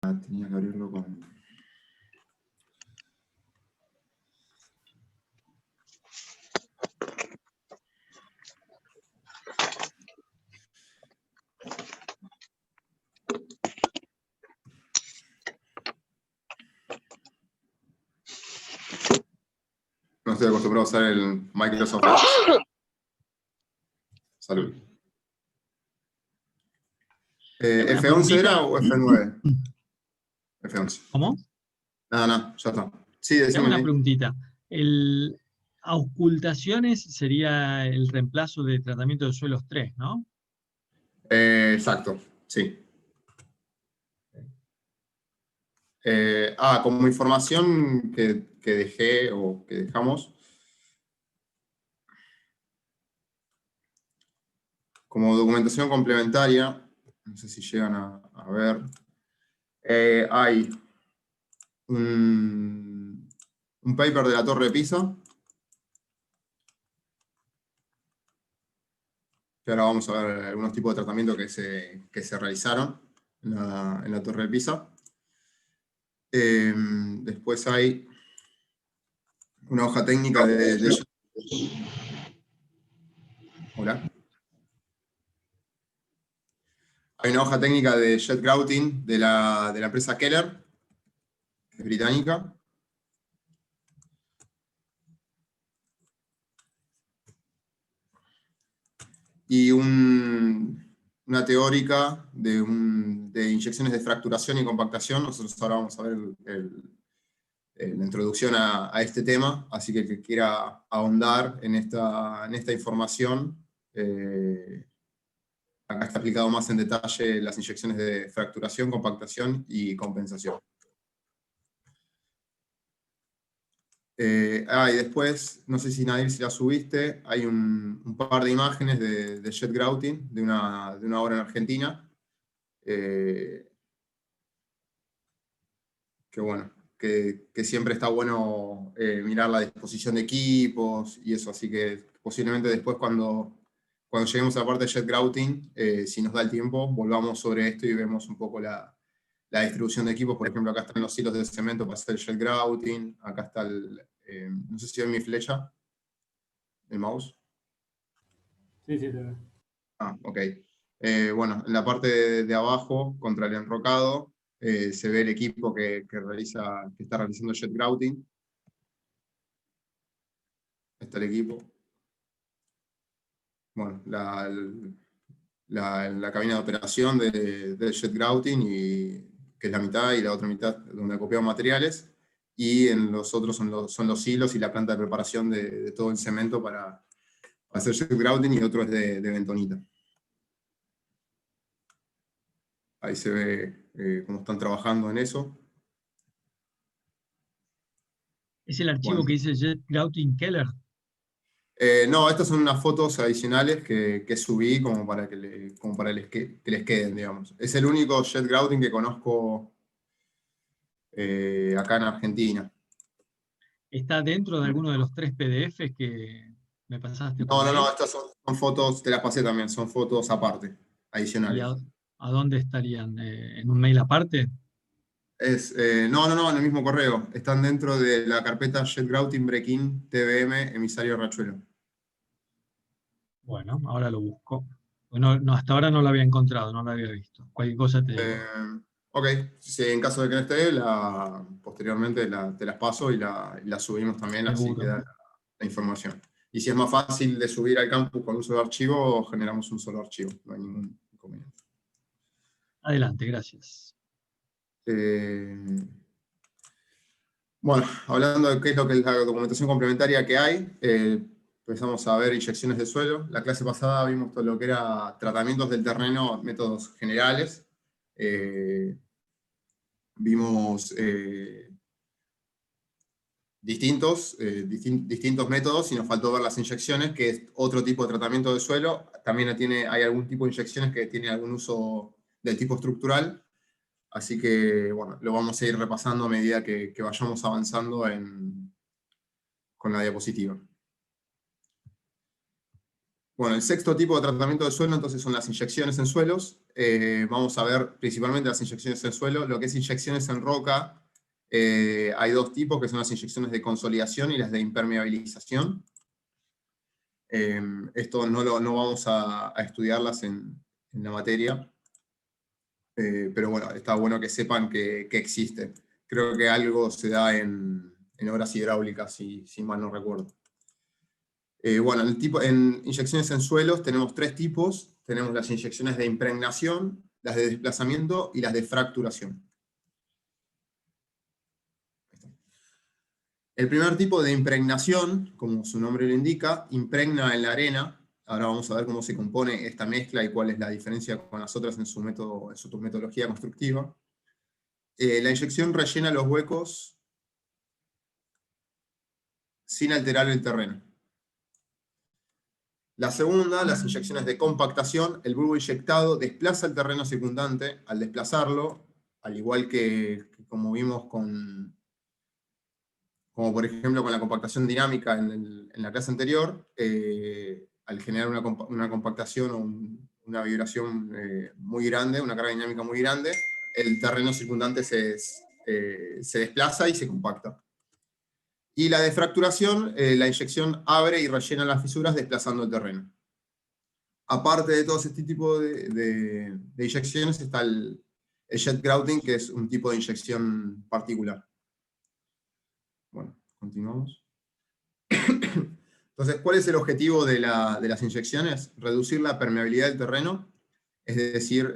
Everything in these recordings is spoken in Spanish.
Tenía que abrirlo con... No estoy acostumbrado a usar el Microsoft Edge. Salud. ¿F11 era o F9? F11. ¿Cómo? No, ya está. Sí, Te hago decime. una preguntita. Auscultaciones sería el reemplazo de tratamiento de suelos 3, ¿no? Exacto, sí. Como información que dejé o que dejamos, como documentación complementaria, no sé si llegan a ver, hay un paper de la Torre de Pisa, que ahora vamos a ver algunos tipos de tratamiento que se realizaron en la Torre de Pisa. Después hay una hoja técnica de Hola. Hay una hoja técnica de jet grouting de la empresa Keller, que es británica. Y una teórica de inyecciones de fracturación y compactación. Nosotros ahora vamos a ver la introducción a este tema, así que el que quiera ahondar en esta información, acá está aplicado más en detalle las inyecciones de fracturación, compactación y compensación. Y después, no sé si Nadir, si la subiste, hay un par de imágenes de jet grouting, de una obra en Argentina, que bueno, que siempre está bueno mirar la disposición de equipos y eso, así que posiblemente después cuando lleguemos a la parte de jet grouting, si nos da el tiempo, volvamos sobre esto y vemos un poco la distribución de equipos. Por ejemplo, acá están los hilos de cemento para hacer el jet grouting, acá está no sé si ven mi flecha, el mouse. Sí, te veo. Ok. Bueno, en la parte de abajo, contra el enrocado, se ve el equipo que está realizando jet grouting. Está el equipo. Bueno, la cabina de operación del jet grouting, que es la mitad, y la otra mitad donde acopiamos materiales. Y en los otros son los hilos y la planta de preparación de todo el cemento para hacer jet grouting, y otro es de bentonita. Ahí se ve cómo están trabajando en eso. ¿Es el archivo que dice Jet Grouting Keller? No, estas son unas fotos adicionales que subí como para que les queden, digamos. Es el único jet grouting que conozco acá en Argentina. ¿Está dentro de alguno de los 3 PDFs que me pasaste por No, mail? estas son fotos, te las pasé también, son fotos aparte, ¿Y adicionales. a dónde estarían? ¿En un mail aparte? No, en el mismo correo. Están dentro de la carpeta Jet Grouting Break-In TBM Emisario Rachuelo. Bueno, ahora lo busco. No, hasta ahora no lo había encontrado, no lo había visto. Cualquier cosa te digo. Ok, si en caso de que no esté, posteriormente te las paso y la subimos también, así Seguro. queda la información. Y si es más fácil de subir al campus con un solo archivo, generamos un solo archivo, no hay ningún inconveniente. Adelante, gracias. Bueno, hablando de qué es lo que es la documentación complementaria que hay, empezamos a ver inyecciones de suelo. La clase pasada vimos todo lo que era tratamientos del terreno, métodos generales. Vimos distintos métodos, y nos faltó ver las inyecciones, que es otro tipo de tratamiento de suelo. También hay algún tipo de inyecciones que tienen algún uso del tipo estructural. Así que, bueno, lo vamos a ir repasando a medida que vayamos avanzando con la diapositiva. Bueno, el sexto tipo de tratamiento de suelo entonces son las inyecciones en suelos. Vamos a ver principalmente las inyecciones en suelo. Lo que es inyecciones en roca, hay dos tipos, que son las inyecciones de consolidación y las de impermeabilización. Esto no vamos a estudiarlas en la materia, pero bueno, está bueno que sepan que existe. Creo que algo se da en obras hidráulicas, si mal no recuerdo. Bueno, en inyecciones en suelos tenemos tres tipos. Tenemos las inyecciones de impregnación, las de desplazamiento y las de fracturación. El primer tipo de impregnación, como su nombre lo indica, impregna en la arena. Ahora vamos a ver cómo se compone esta mezcla y cuál es la diferencia con las otras en su metodología constructiva. La inyección rellena los huecos sin alterar el terreno. La segunda, las inyecciones de compactación, el bulbo inyectado desplaza el terreno circundante. Al desplazarlo, al igual que como vimos como por ejemplo con la compactación dinámica en la clase anterior, al generar una compactación o una vibración muy grande, una carga dinámica muy grande, el terreno circundante se desplaza y se compacta. Y la de fracturación, la inyección abre y rellena las fisuras desplazando el terreno. Aparte de todo este tipo de inyecciones está el jet grouting, que es un tipo de inyección particular. Bueno, continuamos. Entonces, ¿cuál es el objetivo de las inyecciones? Reducir la permeabilidad del terreno, es decir,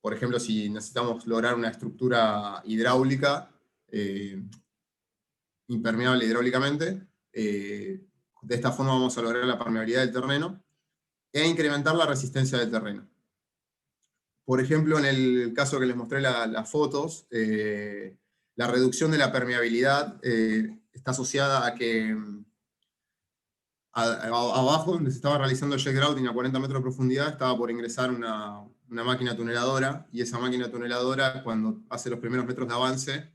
por ejemplo, si necesitamos lograr una estructura hidráulica, impermeable hidráulicamente, de esta forma vamos a lograr la permeabilidad del terreno e incrementar la resistencia del terreno. Por ejemplo, en el caso que les mostré las fotos, la reducción de la permeabilidad está asociada a que abajo, donde se estaba realizando el jet grouting a 40 metros de profundidad, estaba por ingresar una máquina tuneladora, y esa máquina tuneladora, cuando hace los primeros metros de avance,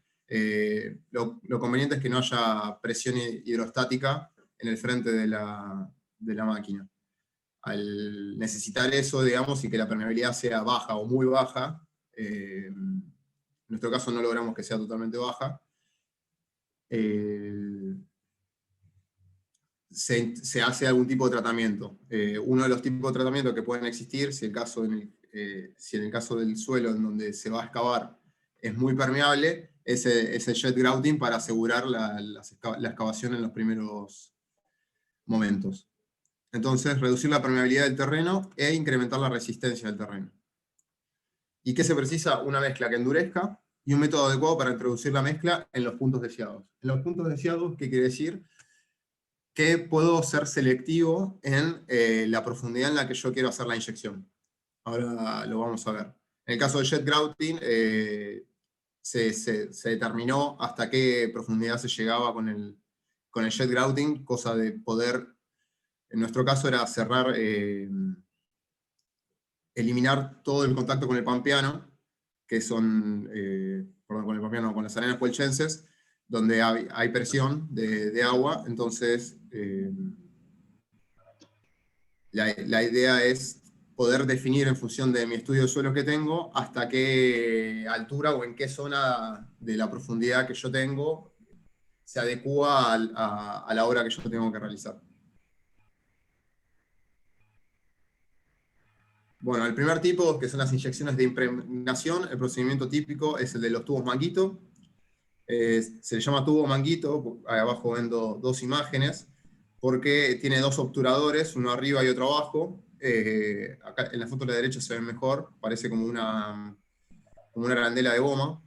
lo conveniente es que no haya presión hidrostática en el frente de la máquina. Al necesitar eso, digamos, y que la permeabilidad sea baja o muy baja, en nuestro caso no logramos que sea totalmente baja, se hace algún tipo de tratamiento. Uno de los tipos de tratamiento que pueden existir, si en el caso del suelo en donde se va a excavar es muy permeable, es el jet grouting para asegurar la excavación en los primeros momentos. Entonces, reducir la permeabilidad del terreno e incrementar la resistencia del terreno. ¿Y qué se precisa? Una mezcla que endurezca y un método adecuado para introducir la mezcla en los puntos deseados. En los puntos deseados, ¿qué quiere decir? Que puedo ser selectivo en la profundidad en la que yo quiero hacer la inyección. Ahora lo vamos a ver. En el caso del jet grouting, se determinó hasta qué profundidad se llegaba con el jet grouting, cosa de poder, en nuestro caso era cerrar, eliminar todo el contacto con el pampeano, que son, perdón, con el pampeano, con las arenas puelchenses, donde hay presión de agua. Entonces la idea es poder definir en función de mi estudio de suelos que tengo, hasta qué altura o en qué zona de la profundidad que yo tengo se adecúa a la obra que yo tengo que realizar. Bueno, el primer tipo, que son las inyecciones de impregnación, el procedimiento típico es el de los tubos manguito. Se le llama tubo manguito, abajo ven dos imágenes, porque tiene dos obturadores, uno arriba y otro abajo. Acá en la foto de la derecha se ve mejor, parece como una arandela de goma.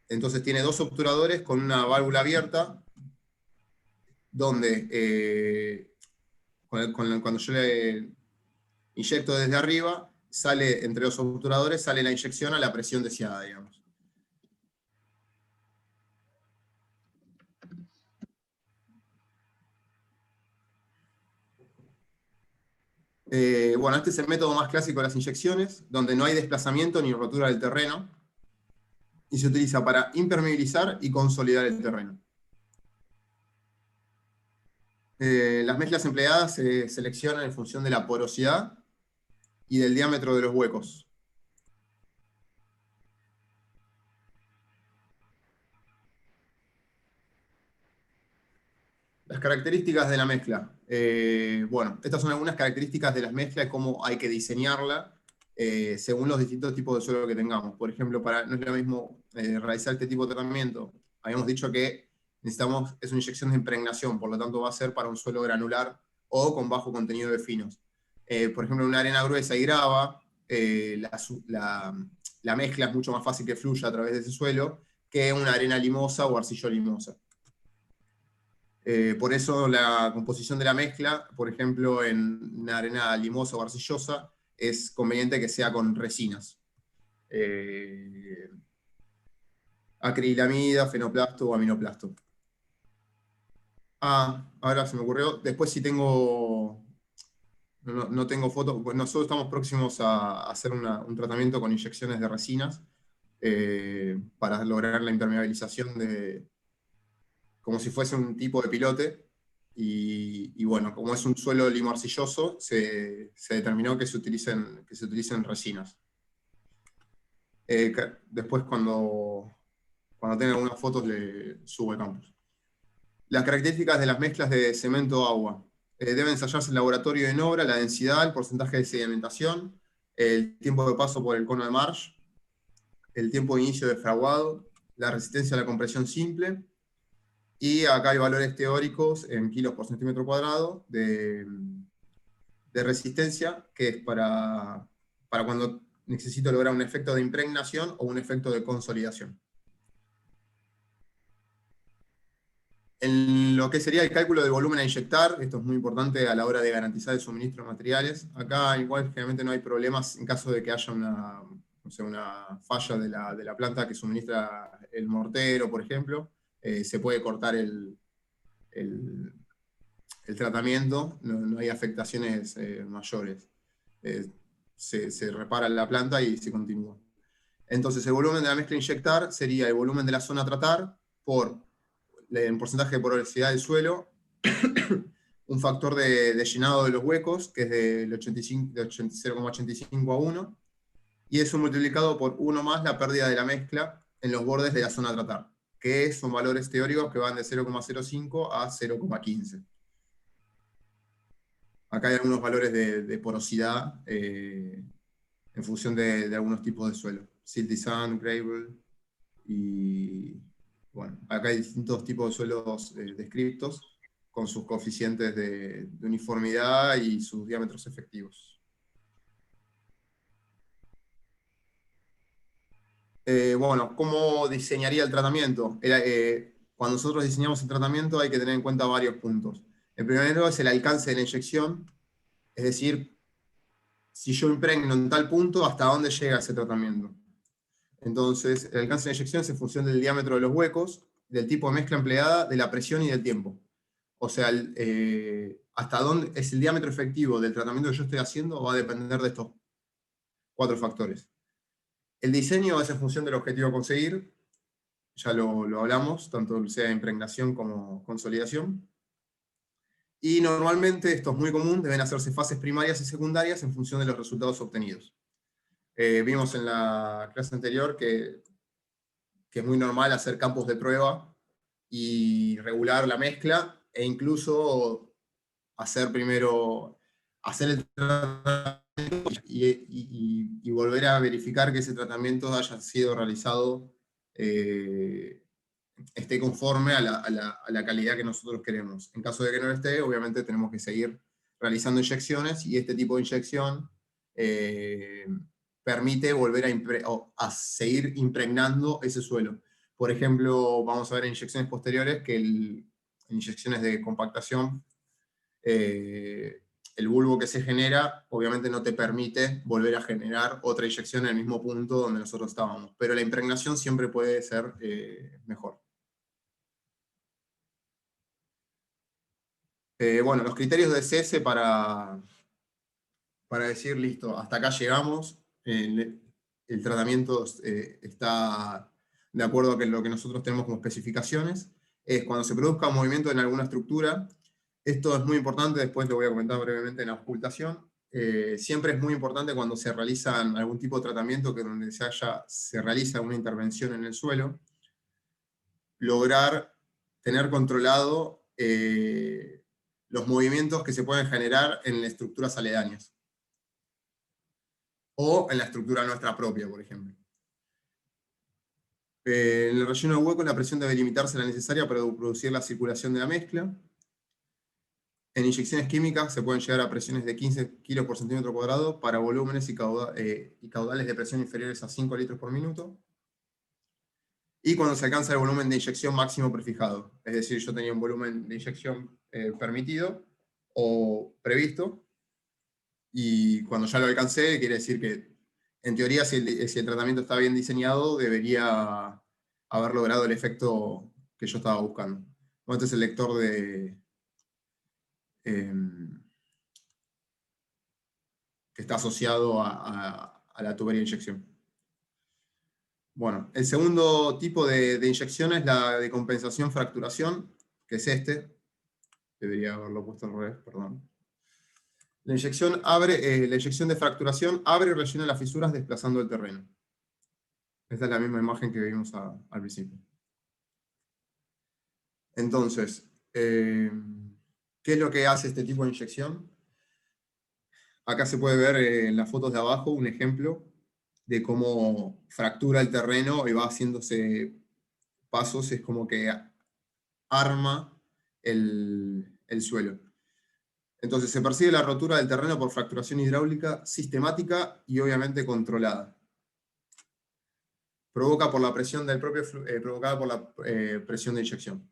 Entonces tiene dos obturadores con una válvula abierta, donde cuando yo le inyecto desde arriba, sale entre los obturadores, sale la inyección a la presión deseada, digamos. Bueno, este es el método más clásico de las inyecciones, donde no hay desplazamiento ni rotura del terreno, y se utiliza para impermeabilizar y consolidar el terreno. Las mezclas empleadas se seleccionan en función de la porosidad y del diámetro de los huecos. Las características de la mezcla. Bueno, estas son algunas características de las mezclas y cómo hay que diseñarla según los distintos tipos de suelo que tengamos. Por ejemplo, no es lo mismo realizar este tipo de tratamiento. Habíamos dicho que necesitamos, es una inyección de impregnación, por lo tanto va a ser para un suelo granular o con bajo contenido de finos. Por ejemplo, en una arena gruesa y grava, la mezcla es mucho más fácil que fluya a través de ese suelo que una arena limosa o arcillo limosa. Por eso la composición de la mezcla, por ejemplo, en una arena limosa o arcillosa, es conveniente que sea con resinas. Acrilamida, fenoplasto o aminoplasto. Ahora se me ocurrió, después si tengo, no tengo fotos, pues nosotros estamos próximos a hacer un tratamiento con inyecciones de resinas para lograr la impermeabilización como si fuese un tipo de pilote. Y bueno, como es un suelo limo-arcilloso, se determinó que se utilicen resinas. Después cuando tenga algunas fotos le subo al campus. Las características de las mezclas de cemento-agua. Deben ensayarse en laboratorio y en obra la densidad, el porcentaje de sedimentación, el tiempo de paso por el cono de Marsh, el tiempo de inicio de fraguado, la resistencia a la compresión simple, y acá hay valores teóricos en kilos por centímetro cuadrado de resistencia, que es para cuando necesito lograr un efecto de impregnación o un efecto de consolidación. En lo que sería el cálculo del volumen a inyectar, esto es muy importante a la hora de garantizar el suministro de materiales. Acá igual generalmente no hay problemas en caso de que haya una falla de la planta que suministra el mortero, por ejemplo. Se puede cortar el tratamiento, no hay afectaciones mayores. Se repara la planta y se continúa. Entonces el volumen de la mezcla a inyectar sería el volumen de la zona a tratar por el porcentaje de porosidad del suelo, un factor de llenado de los huecos, que es de 0,85 a 1, y eso multiplicado por 1 más la pérdida de la mezcla en los bordes de la zona a tratar, que son valores teóricos que van de 0,05 a 0,15. Acá hay algunos valores de porosidad en función de algunos tipos de suelo. Silty sand, gravel, y bueno, acá hay distintos tipos de suelos descritos con sus coeficientes de uniformidad y sus diámetros efectivos. Bueno, ¿cómo diseñaría el tratamiento? Cuando nosotros diseñamos el tratamiento hay que tener en cuenta varios puntos. El primero es el alcance de la inyección, es decir, si yo impregno en tal punto, ¿hasta dónde llega ese tratamiento? Entonces, el alcance de la inyección es en función del diámetro de los huecos, del tipo de mezcla empleada, de la presión y del tiempo. O sea, hasta dónde es el diámetro efectivo del tratamiento que yo estoy haciendo va a depender de estos 4 factores. El diseño es en función del objetivo a conseguir, ya lo hablamos, tanto sea impregnación como consolidación. Y normalmente, esto es muy común, deben hacerse fases primarias y secundarias en función de los resultados obtenidos. Vimos en la clase anterior que es muy normal hacer campos de prueba y regular la mezcla, e incluso hacer el tratamiento y volver a verificar que ese tratamiento haya sido realizado, esté conforme a la calidad que nosotros queremos. En caso de que no lo esté, obviamente tenemos que seguir realizando inyecciones, y este tipo de inyección permite volver a seguir impregnando ese suelo. Por ejemplo, vamos a ver en inyecciones posteriores que en inyecciones de compactación, el bulbo que se genera obviamente no te permite volver a generar otra inyección en el mismo punto donde nosotros estábamos, pero la impregnación siempre puede ser mejor. Bueno, los criterios de CS para decir, listo, hasta acá llegamos, el tratamiento está de acuerdo a lo que nosotros tenemos como especificaciones, es cuando se produzca un movimiento en alguna estructura, Esto es muy importante, después lo voy a comentar brevemente en la ocultación. Siempre es muy importante cuando se realiza algún tipo de tratamiento que donde se realiza una intervención en el suelo, lograr tener controlado los movimientos que se pueden generar en estructuras aledañas. O en la estructura nuestra propia, por ejemplo. En el relleno de hueco la presión debe limitarse a la necesaria para producir la circulación de la mezcla. En inyecciones químicas se pueden llegar a presiones de 15 kilos por centímetro cuadrado para volúmenes y caudales de presión inferiores a 5 litros por minuto. Y cuando se alcanza el volumen de inyección máximo prefijado. Es decir, yo tenía un volumen de inyección permitido o previsto, y cuando ya lo alcancé, quiere decir que, en teoría, si el tratamiento está bien diseñado, debería haber logrado el efecto que yo estaba buscando. Bueno, este es el lector que está asociado a la tubería de inyección. Bueno, el segundo tipo de inyección es la de compensación-fracturación, que es este. Debería haberlo puesto al revés, perdón. La inyección de fracturación abre y rellena las fisuras desplazando el terreno. Esta es la misma imagen que vimos al principio. Entonces, ¿qué es lo que hace este tipo de inyección? Acá se puede ver en las fotos de abajo un ejemplo de cómo fractura el terreno y va haciéndose pasos, es como que arma el suelo. Entonces se persigue la rotura del terreno por fracturación hidráulica sistemática y obviamente controlada. Provocada por la presión de inyección.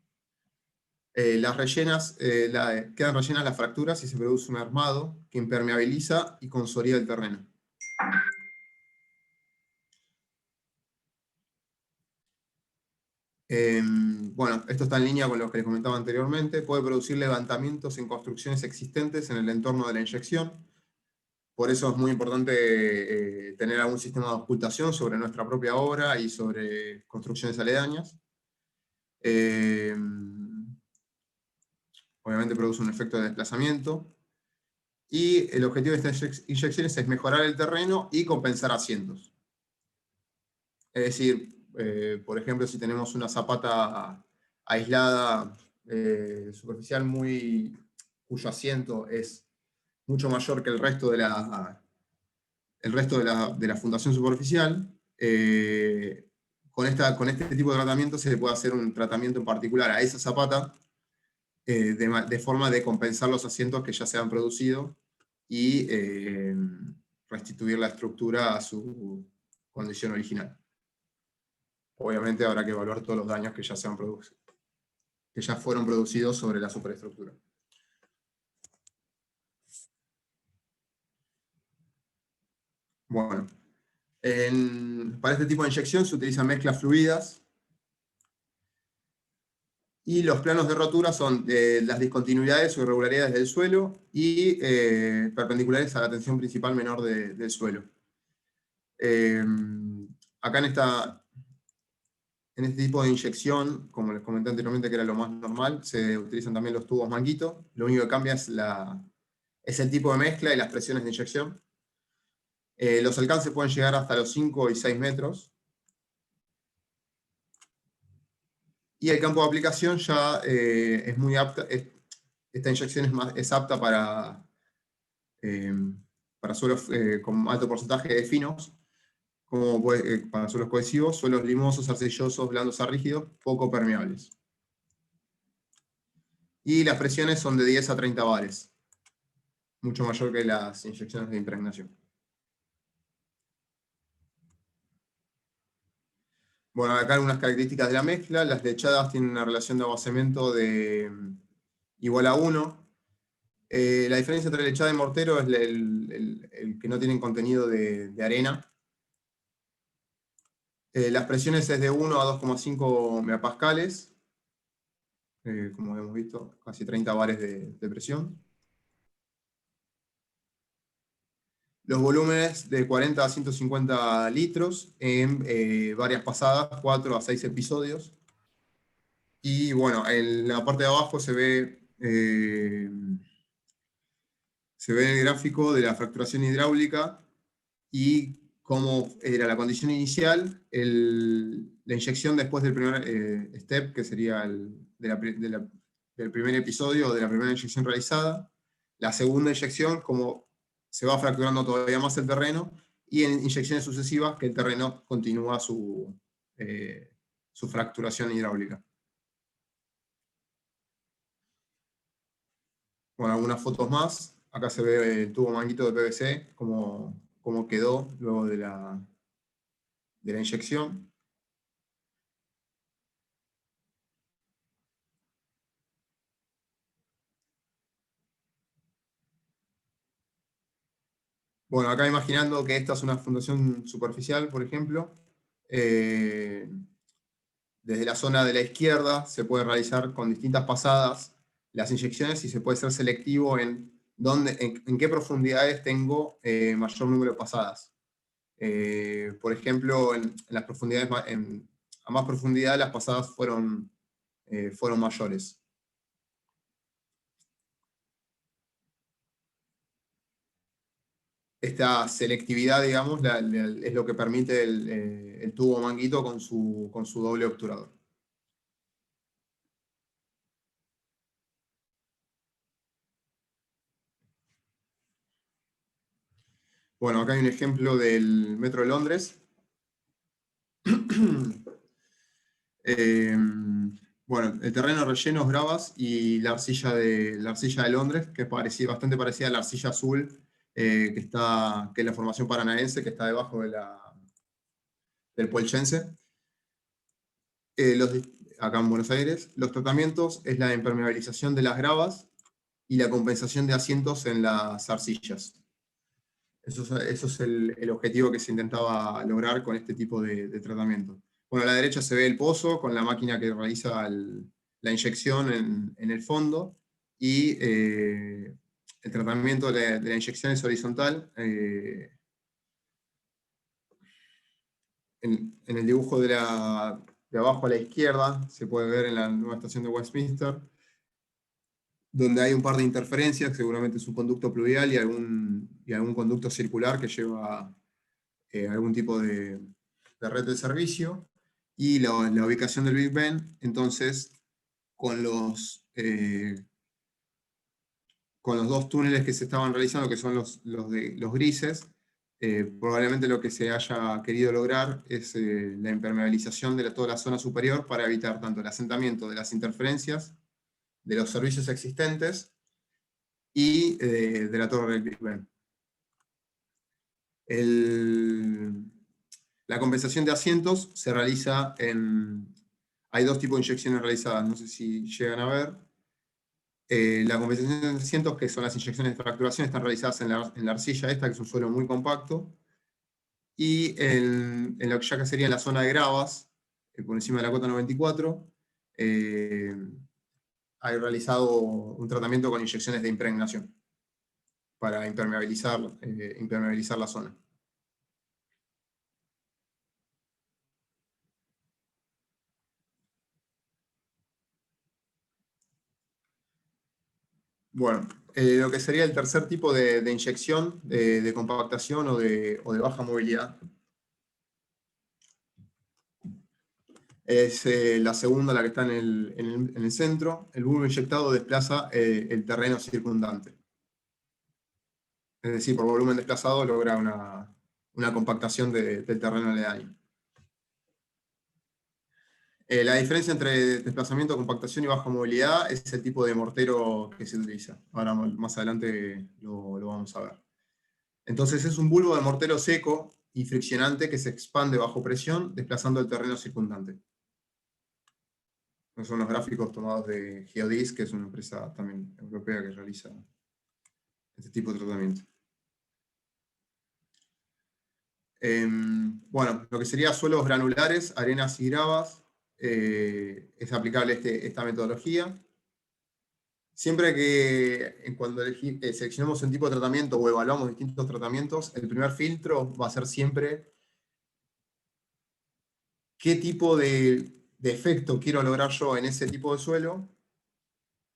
Quedan rellenas las fracturas y se produce un armado que impermeabiliza y consolida el terreno. Bueno, esto está en línea con lo que les comentaba anteriormente. Puede producir levantamientos en construcciones existentes en el entorno de la inyección. Por eso es muy importante tener algún sistema de ocultación sobre nuestra propia obra y sobre construcciones aledañas. Obviamente produce un efecto de desplazamiento. Y el objetivo de estas inyecciones es mejorar el terreno y compensar asientos. Es decir, por ejemplo, si tenemos una zapata aislada superficial cuyo asiento es mucho mayor que el resto de la fundación superficial, con este tipo de tratamiento se le puede hacer un tratamiento en particular a esa zapata de forma de compensar los asientos que ya se han producido y restituir la estructura a su condición original. Obviamente habrá que evaluar todos los daños que ya fueron producidos sobre la superestructura. Bueno, para este tipo de inyección se utilizan mezclas fluidas, y los planos de rotura son las discontinuidades o irregularidades del suelo y perpendiculares a la tensión principal menor del suelo. Acá en este tipo de inyección, como les comenté anteriormente que era lo más normal, se utilizan también los tubos manguito. Lo único que cambia es el tipo de mezcla y las presiones de inyección. Los alcances pueden llegar hasta los 5 y 6 metros. Y el campo de aplicación ya es muy apta. Esta inyección es apta para suelos con alto porcentaje de finos, como para suelos cohesivos, suelos limosos, arcillosos, blandos a rígidos, poco permeables. Y las presiones son de 10 a 30 bares, mucho mayor que las inyecciones de impregnación. Bueno, acá algunas características de la mezcla. Las lechadas tienen una relación de agua-cemento igual a 1. La diferencia entre lechada y mortero es el que no tienen contenido de arena. Las presiones es de 1 a 2,5 megapascales. Como hemos visto, casi 30 bares de presión. Los volúmenes de 40 a 150 litros en varias pasadas, 4 a 6 episodios. Y bueno, en la parte de abajo se ve se ve en el gráfico de la fracturación hidráulica y cómo era la condición inicial, la inyección después del primer step, que sería del primer episodio o de la primera inyección realizada, la segunda inyección, cómo se va fracturando todavía más el terreno, y en inyecciones sucesivas que el terreno continúa su fracturación hidráulica. Bueno, algunas fotos más. Acá se ve el tubo manguito de PVC, cómo quedó luego de la inyección. Bueno, acá imaginando que esta es una fundación superficial, por ejemplo, desde la zona de la izquierda se puede realizar con distintas pasadas las inyecciones y se puede ser selectivo en qué profundidades tengo mayor número de pasadas. Por ejemplo, en las profundidades, a más profundidad las pasadas fueron mayores. Esta selectividad, digamos, es lo que permite el tubo manguito con su doble obturador. Bueno, acá hay un ejemplo del Metro de Londres. Bueno, el terreno relleno es gravas y la arcilla de Londres, que es bastante parecida a la arcilla azul, que es la formación paranaense, que está debajo del Puelchense. Acá en Buenos Aires, los tratamientos es la impermeabilización de las gravas y la compensación de asientos en las arcillas. Eso es el objetivo que se intentaba lograr con este tipo de tratamiento. Bueno, a la derecha se ve el pozo con la máquina que realiza la inyección en el fondo, y el tratamiento de la inyección es horizontal. En el dibujo de abajo a la izquierda se puede ver en la nueva estación de Westminster, donde hay un par de interferencias, seguramente es un conducto pluvial y algún conducto circular que lleva algún tipo de red de servicio, y la ubicación del Big Ben. Entonces, con los dos túneles que se estaban realizando, que son los grises, probablemente lo que se haya querido lograr es la impermeabilización de toda la zona superior para evitar tanto el asentamiento de las interferencias de los servicios existentes y de la torre del Big Ben. La compensación de asientos se realiza hay dos tipos de inyecciones realizadas, no sé si llegan a ver. La compensación de asientos, que son las inyecciones de fracturación, están realizadas en la arcilla esta, que es un suelo muy compacto, y en lo que ya sería en la zona de gravas, por encima de la cota 94, hay realizado un tratamiento con inyecciones de impregnación para impermeabilizar la zona. Bueno, lo que sería el tercer tipo de inyección, de compactación o de baja movilidad, es la segunda, la que está en el centro. El bulbo inyectado desplaza el terreno circundante. Es decir, por volumen desplazado logra una compactación del terreno aledaño. La diferencia entre desplazamiento, compactación y baja movilidad es el tipo de mortero que se utiliza. Ahora más adelante lo vamos a ver. Entonces es un bulbo de mortero seco y friccionante que se expande bajo presión, desplazando el terreno circundante. Estos son los gráficos tomados de Geodis, que es una empresa también europea que realiza este tipo de tratamiento. Bueno, lo que sería suelos granulares, arenas y gravas, es aplicable esta metodología. Siempre que cuando seleccionamos un tipo de tratamiento o evaluamos distintos tratamientos, el primer filtro va a ser siempre qué tipo de efecto quiero lograr yo en ese tipo de suelo,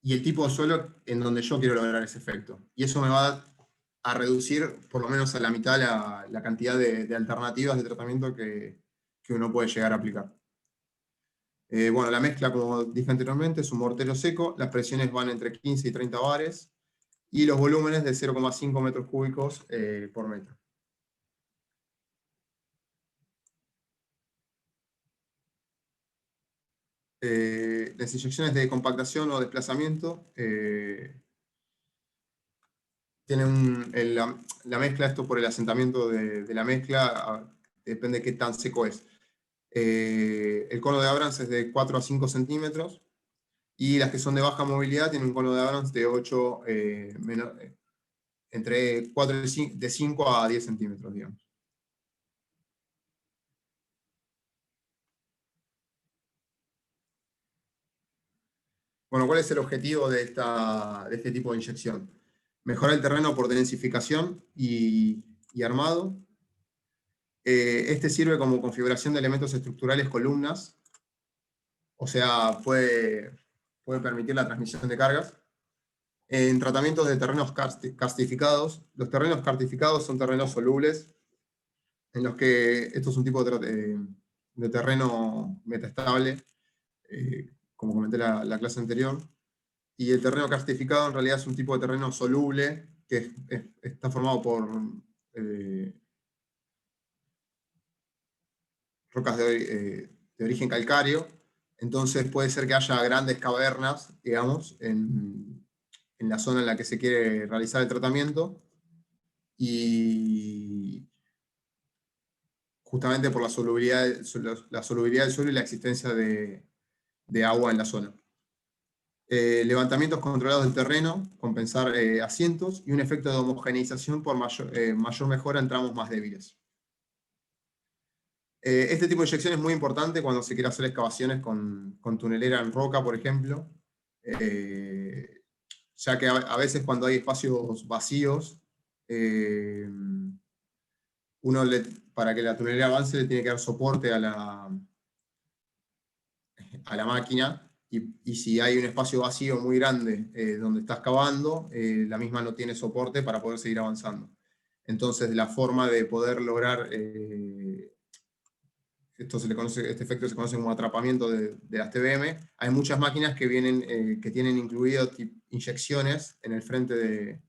y el tipo de suelo en donde yo quiero lograr ese efecto. Y eso me va a reducir por lo menos a la mitad la cantidad de alternativas de tratamiento que uno puede llegar a aplicar. Bueno, la mezcla, como dije anteriormente, es un mortero seco, las presiones van entre 15 y 30 bares, y los volúmenes de 0,5 metros cúbicos por metro. Las inyecciones de compactación o desplazamiento tienen la mezcla, esto por el asentamiento de la mezcla, depende de qué tan seco es. El cono de Abrams es de 4 a 5 centímetros, y las que son de baja movilidad tienen un cono de Abrams de 8, entre 4 de 5 a 10 centímetros, digamos. Bueno, ¿cuál es el objetivo de este tipo de inyección? Mejorar el terreno por densificación y armado. Este sirve como configuración de elementos estructurales columnas, o sea, puede permitir la transmisión de cargas. En tratamientos de terrenos karstificados, los terrenos karstificados son terrenos solubles, en los que esto es un tipo de terreno metaestable, como comenté la clase anterior, y el terreno karstificado en realidad es un tipo de terreno soluble que está formado por rocas de origen calcáreo. Entonces puede ser que haya grandes cavernas, digamos, en la zona en la que se quiere realizar el tratamiento, y justamente por la solubilidad del suelo y la existencia de agua en la zona. Levantamientos controlados del terreno, compensar asientos, y un efecto de homogeneización por mayor mejora en tramos más débiles. Este tipo de inyección es muy importante cuando se quiere hacer excavaciones con tunelera en roca, por ejemplo, ya que a veces cuando hay espacios vacíos, para que la tunelera avance le tiene que dar soporte a la máquina, y si hay un espacio vacío muy grande donde está excavando, la misma no tiene soporte para poder seguir avanzando. Entonces, la forma de poder lograr este efecto se conoce como atrapamiento de las TBM. Hay muchas máquinas que tienen incluido inyecciones en el frente de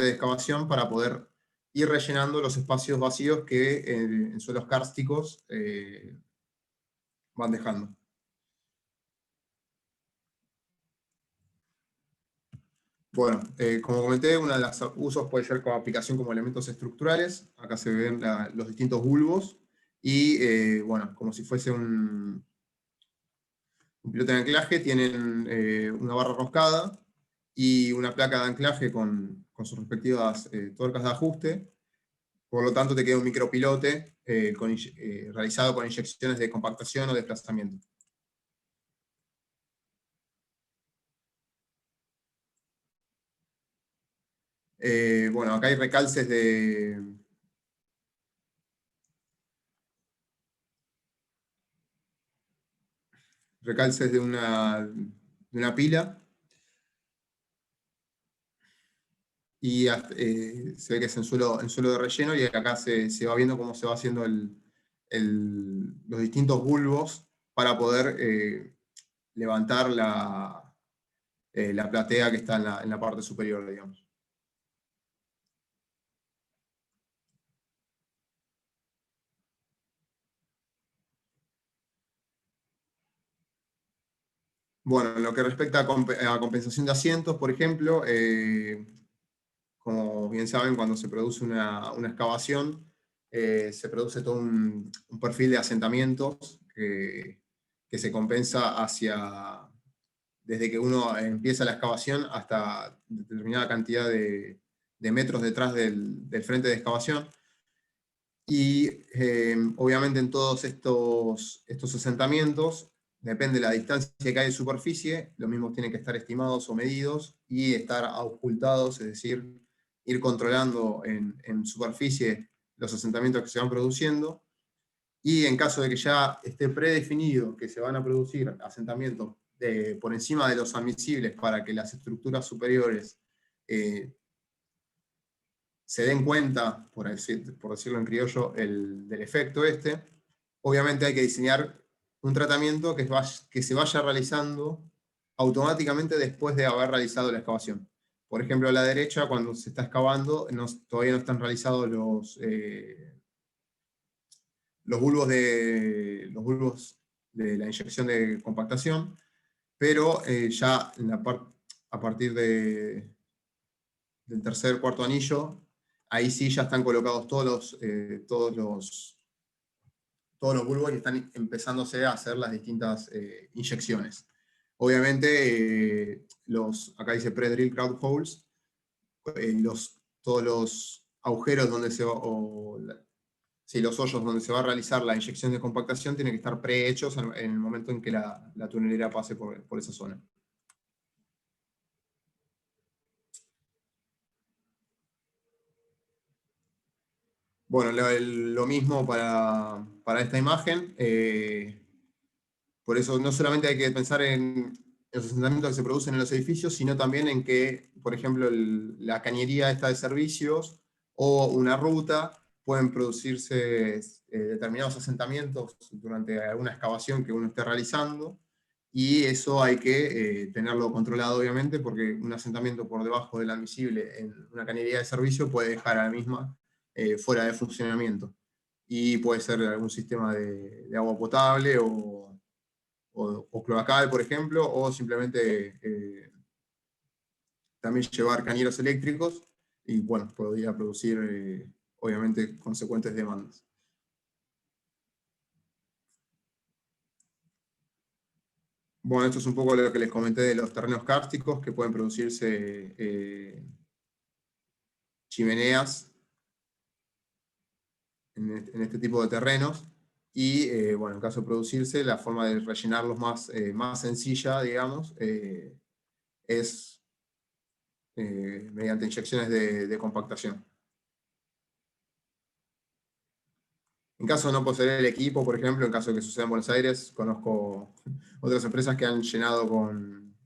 excavación para poder ir rellenando los espacios vacíos que en suelos kársticos van dejando. Bueno, como comenté, uno de los usos puede ser como aplicación como elementos estructurales. Acá se ven los distintos bulbos, y bueno, como si fuese un piloto de anclaje, tienen una barra roscada y una placa de anclaje con sus respectivas tuercas de ajuste. Por lo tanto, te queda un micropilote realizado con inyecciones de compactación o desplazamiento. Bueno, acá hay recalces de una pila, y se ve que es en suelo de relleno, y acá se va viendo cómo se va haciendo los distintos bulbos para poder levantar la platea que está en la parte superior, digamos. Bueno, en lo que respecta a compensación de asientos, por ejemplo, como bien saben, cuando se produce una excavación, se produce todo un perfil de asentamientos que se compensa desde que uno empieza la excavación hasta determinada cantidad de metros detrás del frente de excavación. Y obviamente en todos estos asentamientos, depende de la distancia que hay de superficie, los mismos tienen que estar estimados o medidos y estar auscultados, es decir, ir controlando en superficie los asentamientos que se van produciendo. Y en caso de que ya esté predefinido que se van a producir asentamientos por encima de los admisibles para que las estructuras superiores se den cuenta, por decirlo en criollo, del efecto este, obviamente hay que diseñar un tratamiento que se vaya realizando automáticamente después de haber realizado la excavación. Por ejemplo, a la derecha, cuando se está excavando, todavía no están realizados los bulbos de la inyección de compactación, pero ya a partir del tercer, cuarto anillo, ahí sí ya están colocados todos los bulbos y están empezándose a hacer las distintas inyecciones. Obviamente, acá dice pre-drill crowd holes, todos los agujeros donde se va, los hoyos donde se va a realizar la inyección de compactación tienen que estar prehechos en el momento en que la tunelera pase por esa zona. Bueno, lo mismo para esta imagen. Por eso no solamente hay que pensar en los asentamientos que se producen en los edificios, sino también en que, por ejemplo, la cañería esta de servicios o una ruta pueden producirse determinados asentamientos durante alguna excavación que uno esté realizando, y eso hay que tenerlo controlado, obviamente, porque un asentamiento por debajo del admisible en una cañería de servicio puede dejar a la misma fuera de funcionamiento. Y puede ser algún sistema de agua potable o cloacal, por ejemplo, o simplemente también llevar cañeros eléctricos, y bueno, podría producir, obviamente, consecuentes demandas. Bueno, esto es un poco lo que les comenté de los terrenos kársticos, que pueden producirse chimeneas en este tipo de terrenos, y bueno, en caso de producirse, la forma de rellenarlos más sencilla, digamos, es mediante inyecciones de compactación. En caso de no poseer el equipo, por ejemplo, en caso de que suceda en Buenos Aires, conozco otras empresas que han llenado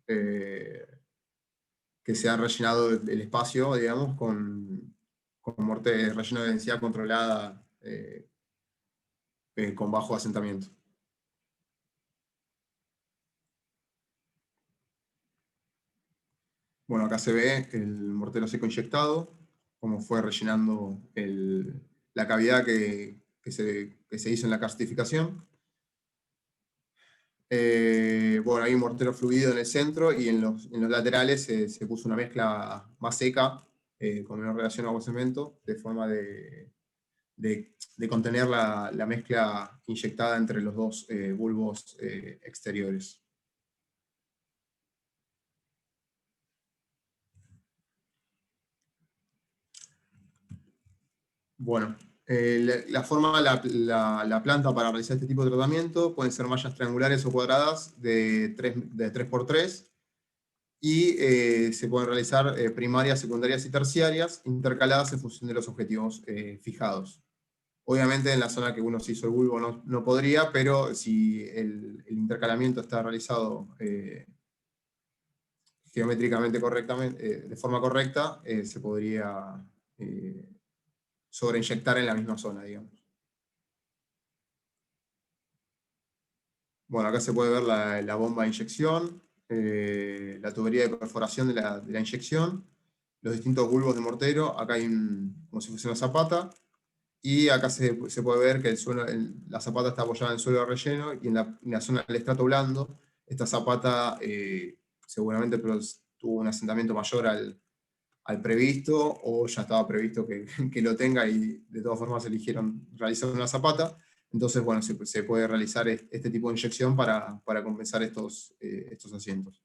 que se han rellenado el espacio, digamos, con mortero relleno de densidad controlada con bajo asentamiento. Bueno, acá se ve el mortero seco inyectado, cómo fue rellenando la cavidad que se hizo en la karstificación. Bueno, hay un mortero fluido en el centro, y en los laterales se puso una mezcla más seca, con una relación agua-cemento, de forma de contener la mezcla inyectada entre los dos bulbos exteriores. Bueno, la la planta para realizar este tipo de tratamiento pueden ser mallas triangulares o cuadradas de 3x3, y se pueden realizar primarias, secundarias y terciarias, intercaladas en función de los objetivos fijados. Obviamente en la zona que uno se hizo el bulbo no podría, pero si el intercalamiento está realizado geométricamente correctamente, de forma correcta, se podría sobreinyectar en la misma zona, digamos. Bueno, acá se puede ver la bomba de inyección, la tubería de perforación de la inyección, los distintos bulbos de mortero. Acá hay como si fuese una zapata, y acá se puede ver que la zapata está apoyada en el suelo de relleno, y en la zona del estrato blando, esta zapata seguramente tuvo un asentamiento mayor al previsto, o ya estaba previsto que lo tenga, y de todas formas eligieron realizar una zapata. Entonces, bueno, se puede realizar este tipo de inyección para compensar estos asientos.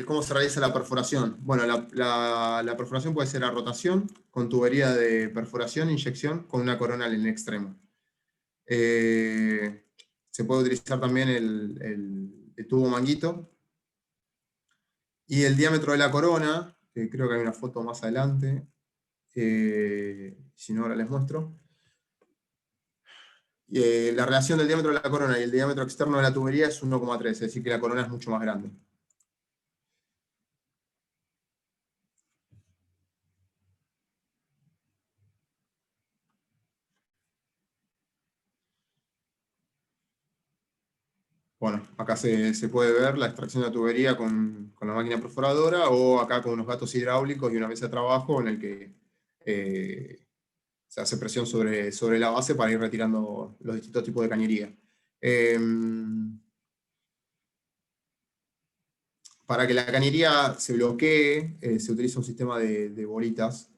¿Cómo se realiza la perforación? Bueno, la perforación puede ser a rotación, con tubería de perforación, inyección, con una coronal en el extremo. Se puede utilizar también el tubo manguito. Y el diámetro de la corona, que creo que hay una foto más adelante, si no ahora les muestro. La relación del diámetro de la corona y el diámetro externo de la tubería es 1,3, es decir que la corona es mucho más grande. Bueno, acá se puede ver la extracción de la tubería con la máquina perforadora, o acá con unos gatos hidráulicos y una mesa de trabajo en el que se hace presión sobre la base para ir retirando los distintos tipos de cañería. Para que la cañería se bloquee, se utiliza un sistema de bolitas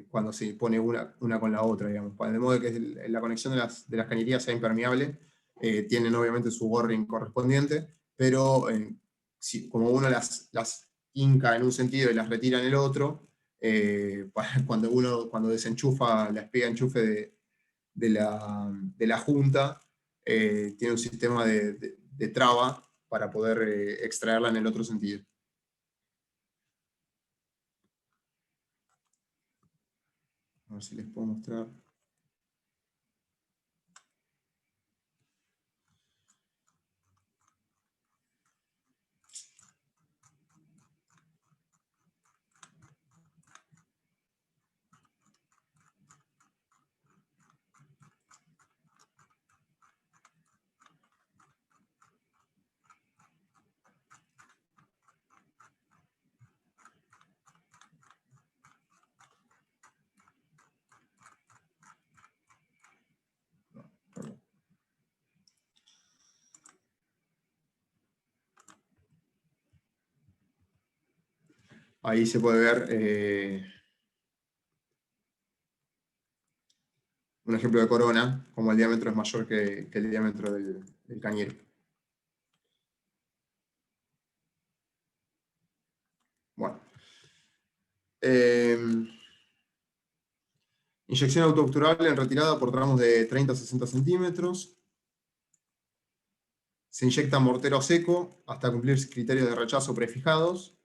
cuando se pone una con la otra, digamos, de modo que la conexión de las cañerías sea impermeable. Tienen obviamente su gorring correspondiente, pero como uno las hinca en un sentido y las retira en el otro, cuando desenchufa la espiga enchufe de la junta, tiene un sistema de traba para poder extraerla en el otro sentido. A ver si les puedo mostrar. Ahí se puede ver un ejemplo de corona, como el diámetro es mayor que el diámetro del cañero. Bueno. Inyección autoobturable en retirada por tramos de 30 a 60 centímetros. Se inyecta mortero seco hasta cumplir criterios de rechazo prefijados.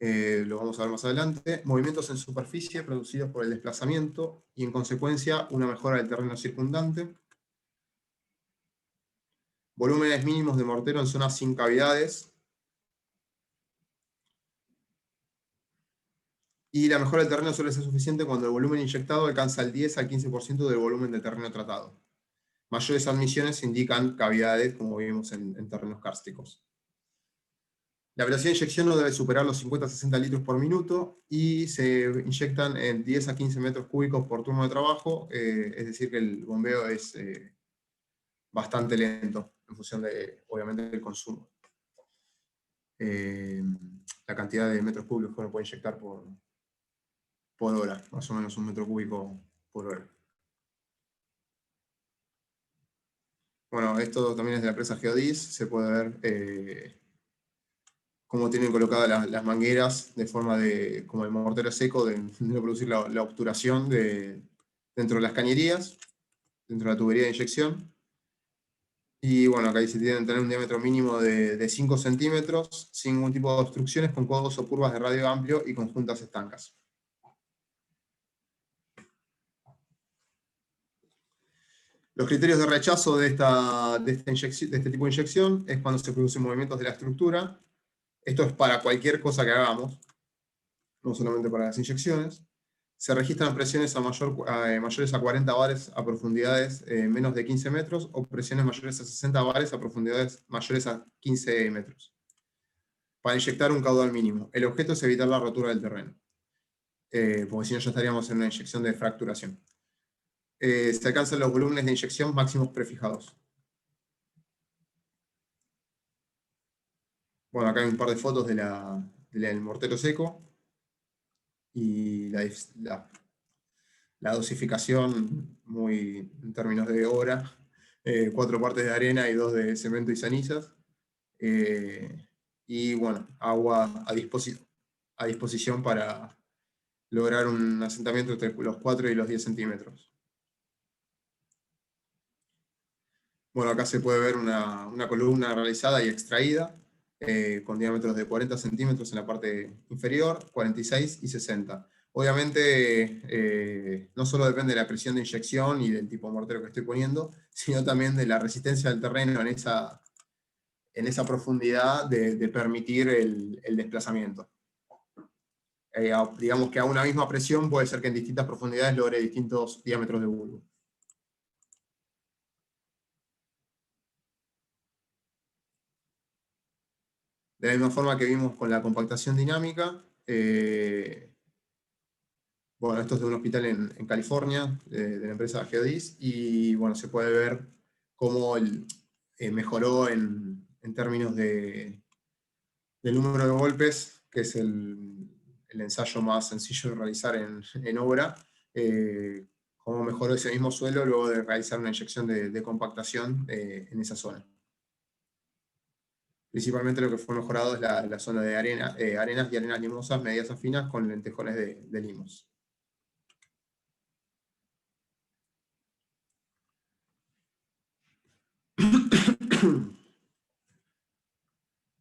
Lo vamos a ver más adelante. Movimientos en superficie producidos por el desplazamiento y en consecuencia una mejora del terreno circundante. Volúmenes mínimos de mortero en zonas sin cavidades. Y la mejora del terreno suele ser suficiente cuando el volumen inyectado alcanza el 10 al 15% del volumen de terreno tratado. Mayores admisiones indican cavidades, como vimos en terrenos kársticos. La velocidad de inyección no debe superar los 50 a 60 litros por minuto y se inyectan en 10 a 15 metros cúbicos por turno de trabajo, es decir que el bombeo es bastante lento en función obviamente, del consumo. La cantidad de metros cúbicos que uno puede inyectar por hora, más o menos 1 metro cúbico por hora. Bueno, esto también es de la empresa Geodis, se puede ver cómo tienen colocadas las mangueras de forma como el mortero seco, de no producir la obturación dentro de las cañerías, dentro de la tubería de inyección. Y bueno, acá dice que tienen que tener un diámetro mínimo de 5 centímetros, sin ningún tipo de obstrucciones, con codos o curvas de radio amplio y con juntas estancas. Los criterios de rechazo de este tipo de inyección es cuando se producen movimientos de la estructura. Esto es para cualquier cosa que hagamos, no solamente para las inyecciones. Se registran presiones mayores a 40 bares a profundidades menos de 15 metros, o presiones mayores a 60 bares a profundidades mayores a 15 metros. Para inyectar un caudal mínimo. El objeto es evitar la rotura del terreno, porque si no ya estaríamos en una inyección de fracturación. Se alcanzan los volúmenes de inyección máximos prefijados. Bueno, acá hay un par de fotos del mortero seco y la dosificación muy en términos de hora, 4 partes de arena y 2 de cemento y cenizas, y bueno, agua a disposición para lograr un asentamiento entre los 4 y los 10 centímetros. Bueno, acá se puede ver una columna realizada y extraída, con diámetros de 40 centímetros en la parte inferior, 46 y 60. Obviamente, no solo depende de la presión de inyección y del tipo de mortero que estoy poniendo, sino también de la resistencia del terreno en esa profundidad de permitir el desplazamiento. Digamos que a una misma presión puede ser que en distintas profundidades logre distintos diámetros de bulbo. De la misma forma que vimos con la compactación dinámica, bueno, esto es de un hospital en California, de la empresa Geodis, y bueno, se puede ver cómo mejoró en términos del número de golpes, que es el ensayo más sencillo de realizar en obra, cómo mejoró ese mismo suelo luego de realizar una inyección de compactación en esa zona. Principalmente lo que fue mejorado es la zona de arenas y arenas limosas medias a finas con lentejones de limos.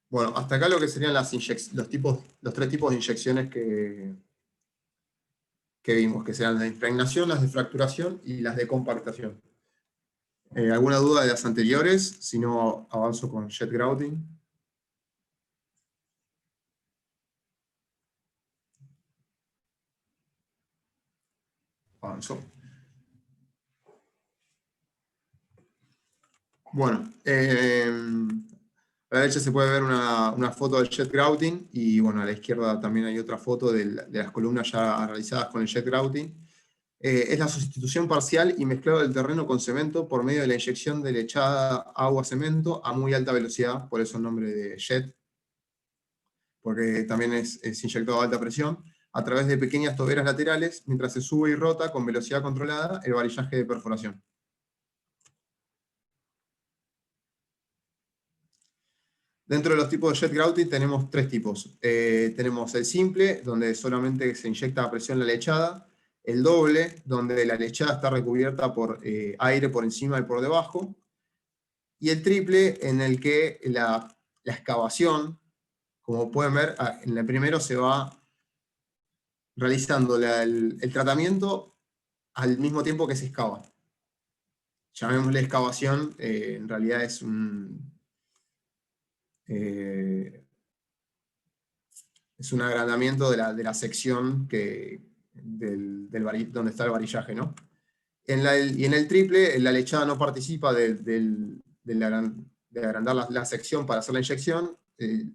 Bueno, hasta acá lo que serían los tres tipos de inyecciones que vimos, que serían las de impregnación, las de fracturación y las de compactación. ¿Alguna duda de las anteriores? Si no, avanzo con jet grouting. Avanzo. Bueno, a la derecha se puede ver una foto del jet grouting, y bueno, a la izquierda también hay otra foto de las columnas ya realizadas con el jet grouting. Es la sustitución parcial y mezclado del terreno con cemento por medio de la inyección de lechada agua-cemento a muy alta velocidad, por eso el nombre de jet, porque también es inyectado a alta presión, a través de pequeñas toberas laterales, mientras se sube y rota con velocidad controlada el varillaje de perforación. Dentro de los tipos de jet grouting tenemos tres tipos. Tenemos el simple, donde solamente se inyecta a presión la lechada; el doble, donde la lechada está recubierta por aire por encima y por debajo; y el triple, en el que la excavación, como pueden ver, en el primero se va realizando el tratamiento al mismo tiempo que se excava. Llamémosle excavación, en realidad es es un agrandamiento de la sección donde está el varillaje, ¿no? Y en el triple, la lechada no participa de agrandar la sección para hacer la inyección.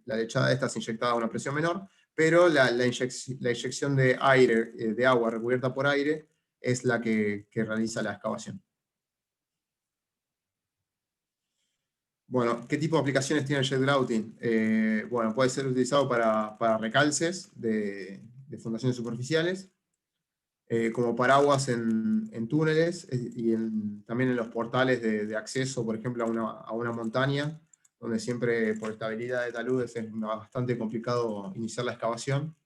La lechada esta es inyectada a una presión menor, pero la inyección de aire, de agua recubierta por aire, es la que realiza la excavación. Bueno, ¿qué tipo de aplicaciones tiene el jet grouting? Bueno, puede ser utilizado para recalces de fundaciones superficiales, como paraguas en túneles, y también en los portales de acceso, por ejemplo, a una montaña, donde siempre por estabilidad de taludes es bastante complicado iniciar la excavación.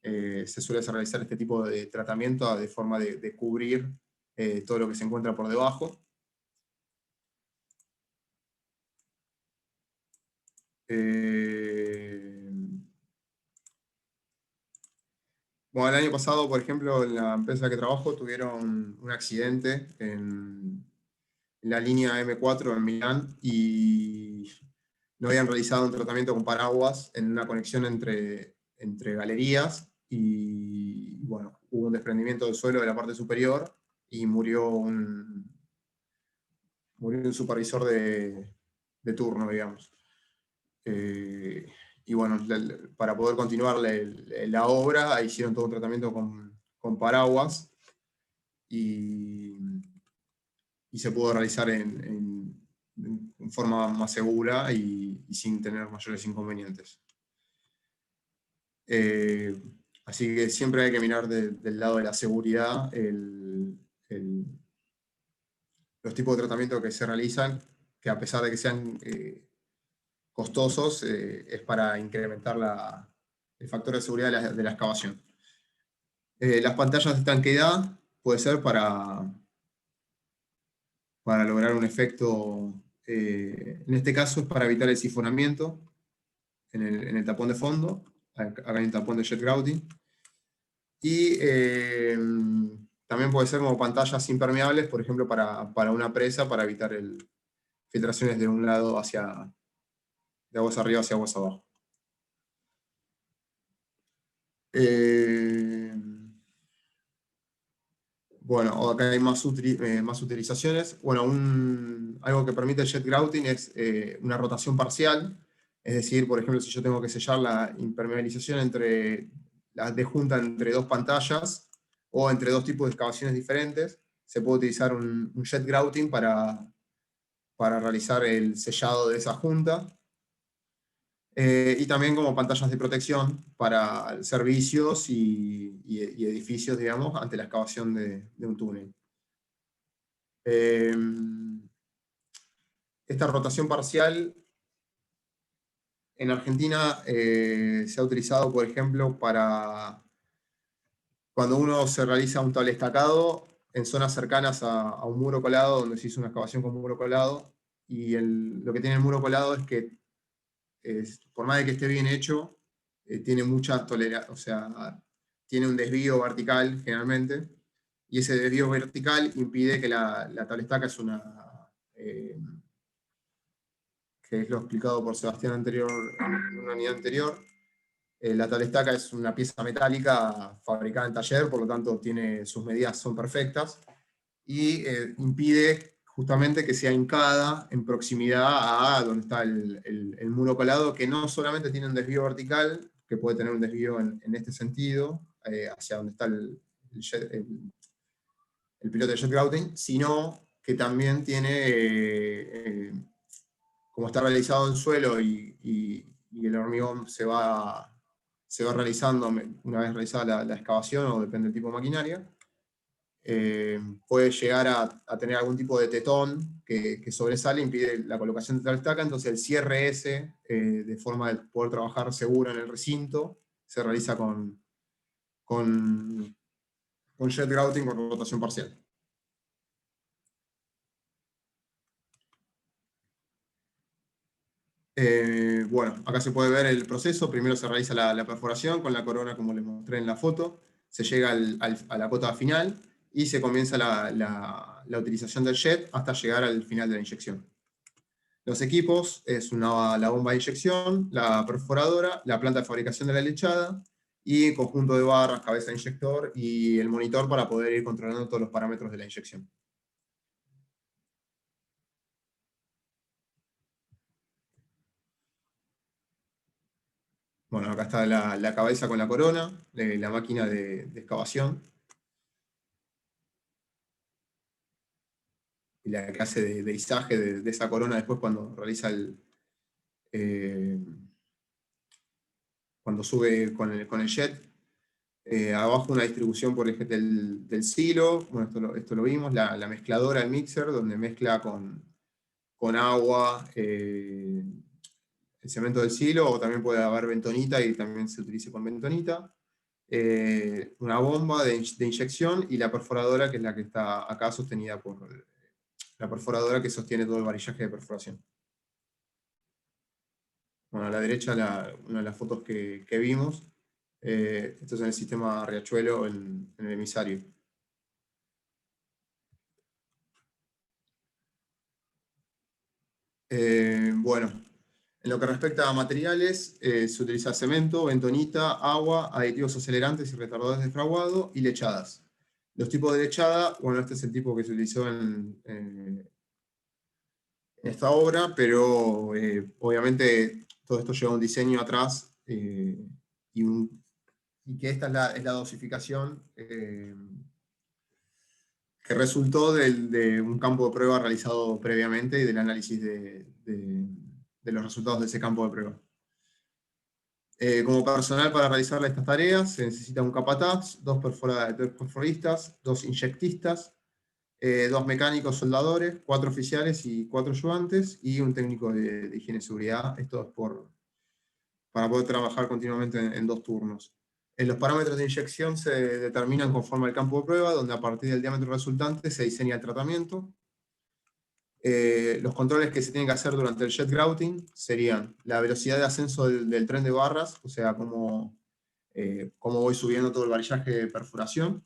Se suele realizar este tipo de tratamiento de forma de cubrir todo lo que se encuentra por debajo. Bueno, el año pasado, por ejemplo, en la empresa que trabajo tuvieron un accidente en la línea M4 en Milán, y no habían realizado un tratamiento con paraguas en una conexión entre galerías, y bueno, hubo un desprendimiento del suelo de la parte superior y murió un supervisor de turno, digamos. Y bueno, para poder continuar la obra, hicieron todo un tratamiento con paraguas, y se pudo realizar en forma más segura y sin tener mayores inconvenientes. Así que siempre hay que mirar del lado de la seguridad los tipos de tratamiento que se realizan, que a pesar de que sean costosos, es para incrementar el factor de seguridad de la excavación. Las pantallas de estanqueidad puede ser para lograr un efecto, en este caso es para evitar el sifonamiento en el tapón de fondo. Acá hay un tapón de jet grouting. Y también puede ser como pantallas impermeables, por ejemplo, para una presa, para evitar filtraciones de un lado de aguas arriba hacia aguas abajo. Bueno, acá hay más utilizaciones. Bueno, algo que permite el jet grouting es una rotación parcial. Es decir, por ejemplo, si yo tengo que sellar la impermeabilización la adjunta entre dos pantallas o entre dos tipos de excavaciones diferentes, se puede utilizar un jet grouting para realizar el sellado de esa junta. Y también como pantallas de protección para servicios y edificios, digamos, ante la excavación de un túnel. Esta rotación parcial en Argentina se ha utilizado, por ejemplo, para cuando uno se realiza un tablestacado en zonas cercanas a un muro colado, donde se hizo una excavación con muro colado, y lo que tiene el muro colado es que, por más de que esté bien hecho, tiene mucha tolerancia, o sea, tiene un desvío vertical generalmente, y ese desvío vertical impide que la tablestaca es que es lo explicado por Sebastián anterior, en una unidad anterior. La tablestaca es una pieza metálica fabricada en taller, por lo tanto sus medidas son perfectas, y impide justamente que sea hincada en proximidad a donde está el muro colado, que no solamente tiene un desvío vertical, que puede tener un desvío en este sentido, hacia donde está el piloto de jet grouting, sino que también tiene, como está realizado en suelo y el hormigón se va realizando una vez realizada la excavación, o depende del tipo de maquinaria, puede llegar a tener algún tipo de tetón que sobresale, impide la colocación de tal estaca. Entonces el cierre ese, de forma de poder trabajar seguro en el recinto, se realiza con jet grouting con rotación parcial. Bueno, acá se puede ver el proceso. Primero se realiza la perforación con la corona, como les mostré en la foto. Se llega a la cota final y se comienza la utilización del jet hasta llegar al final de la inyección. Los equipos es la bomba de inyección, la perforadora, la planta de fabricación de la lechada y conjunto de barras, cabeza de inyector y el monitor para poder ir controlando todos los parámetros de la inyección. Bueno, acá está la cabeza con la corona, la máquina de excavación. Y la que hace de izaje de esa corona después cuando realiza cuando sube con el jet. Abajo una distribución por ejemplo del silo, bueno, esto lo vimos, la mezcladora, el mixer, donde mezcla con agua el cemento del silo, o también puede haber bentonita y también se utiliza con bentonita. Una bomba de inyección y la perforadora, que es la que está acá sostenida por la perforadora que sostiene todo el varillaje de perforación. Bueno, a la derecha una de las fotos que vimos. Esto es en el sistema Riachuelo, en el emisario. Bueno, en lo que respecta a materiales, se utiliza cemento, bentonita, agua, aditivos acelerantes y retardadores de fraguado y lechadas. Los tipos de lechada, bueno, este es el tipo que se utilizó en esta obra, pero obviamente todo esto lleva un diseño atrás y que esta es la dosificación que resultó de un campo de prueba realizado previamente y del análisis de los resultados de ese campo de prueba. Como personal para realizar estas tareas se necesita un capataz, dos perforistas, dos inyectistas, dos mecánicos soldadores, 4 oficiales y 4 ayudantes, y un técnico de higiene y seguridad. Esto es para poder trabajar continuamente en 2 turnos. Los parámetros de inyección se determinan conforme al campo de prueba, donde a partir del diámetro resultante se diseña el tratamiento. Los controles que se tienen que hacer durante el jet grouting serían la velocidad de ascenso del tren de barras, o sea, como cómo voy subiendo todo el varillaje de perforación,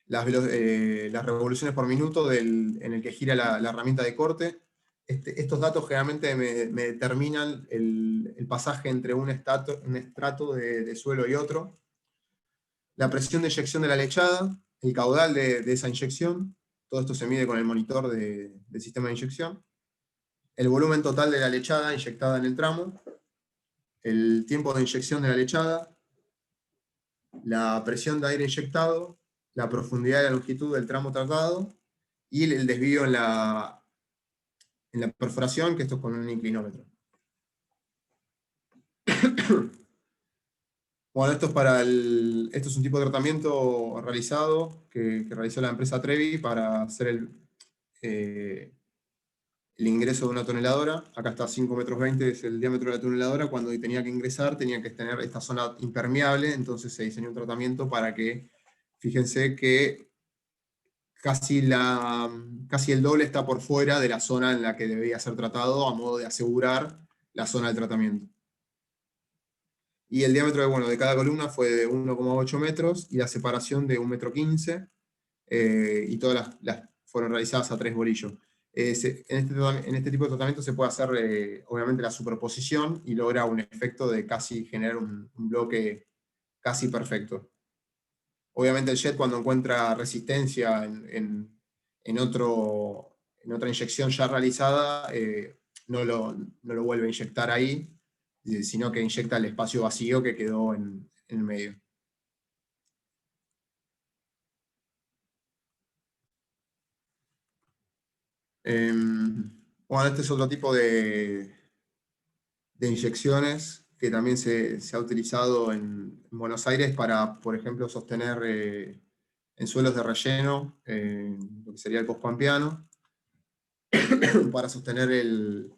las revoluciones por minuto en el que gira la herramienta de corte. Estos datos generalmente me determinan el pasaje entre un estrato de suelo y otro, la presión de eyección de la lechada, el caudal de esa inyección, todo esto se mide con el monitor del sistema de inyección, el volumen total de la lechada inyectada en el tramo, el tiempo de inyección de la lechada, la presión de aire inyectado, la profundidad y la longitud del tramo tratado, y el desvío en la perforación, que esto es con un inclinómetro. Bueno, esto es un tipo de tratamiento realizado que realizó la empresa Trevi para hacer el ingreso de una tuneladora. Acá está 5,20 metros, es el diámetro de la tuneladora. Cuando tenía que ingresar tenía que tener esta zona impermeable, entonces se diseñó un tratamiento para que, fíjense que casi el doble está por fuera de la zona en la que debía ser tratado, a modo de asegurar la zona del tratamiento. Y el diámetro de cada columna fue de 1,8 metros y la separación de 1,15 metros, y todas las fueron realizadas a 3 bolillos. En este tipo de tratamiento se puede hacer, obviamente, la superposición y logra un efecto de casi generar un bloque casi perfecto. Obviamente el jet, cuando encuentra resistencia en otra inyección ya realizada, no lo vuelve a inyectar ahí, sino que inyecta el espacio vacío que quedó en el medio. Bueno, este es otro tipo de inyecciones que también se ha utilizado en Buenos Aires para, por ejemplo, sostener en suelos de relleno, lo que sería el postpampeano, para sostener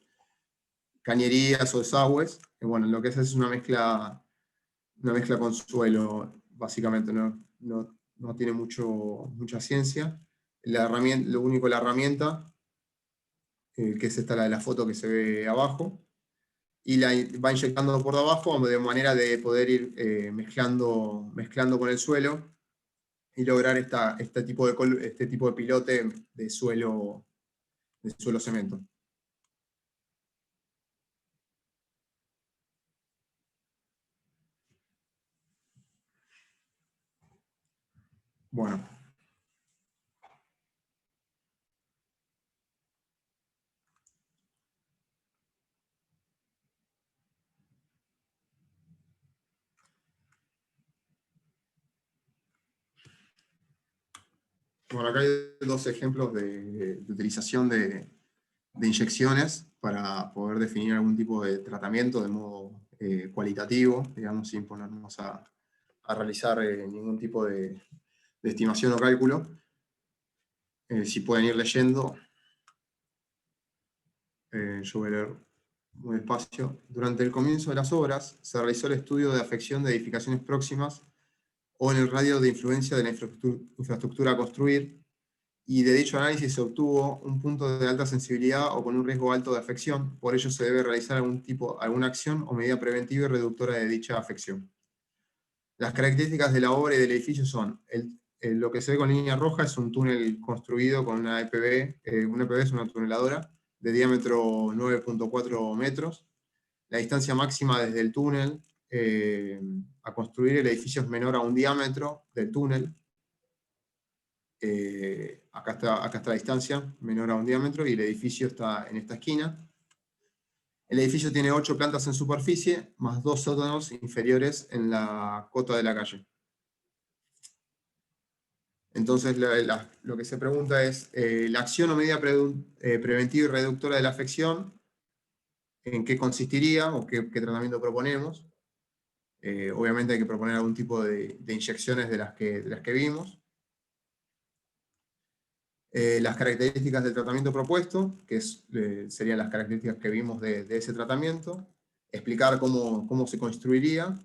cañerías o desagües. Bueno, lo que es una mezcla con suelo, básicamente, no tiene mucha ciencia. Lo único, la herramienta, que es esta, la de la foto que se ve abajo, y la va inyectando por debajo de manera de poder ir mezclando con el suelo y lograr este tipo de pilote de suelo cemento. Bueno. Bueno, acá hay dos ejemplos de utilización de inyecciones para poder definir algún tipo de tratamiento de modo cualitativo, digamos, sin ponernos a realizar ningún tipo de estimación o cálculo. Si pueden ir leyendo, yo voy a leer muy despacio. Durante el comienzo de las obras, se realizó el estudio de afección de edificaciones próximas o en el radio de influencia de la infraestructura a construir, y de dicho análisis se obtuvo un punto de alta sensibilidad o con un riesgo alto de afección. Por ello se debe realizar alguna acción o medida preventiva y reductora de dicha afección. Las características de la obra y del edificio son: lo que se ve con línea roja es un túnel construido con una EPB. Una EPB es una tuneladora de diámetro 9,4 metros. La distancia máxima desde el túnel a construir el edificio es menor a un diámetro del túnel. Acá está la distancia, menor a un diámetro, y el edificio está en esta esquina. El edificio tiene 8 plantas en superficie, más 2 sótanos inferiores en la cota de la calle. Entonces, lo que se pregunta es, la acción o medida preventiva y reductora de la afección, ¿en qué consistiría o qué tratamiento proponemos? Obviamente hay que proponer algún tipo de inyecciones de las que vimos. Las características del tratamiento propuesto, que serían las características que vimos de ese tratamiento. Explicar cómo se construiría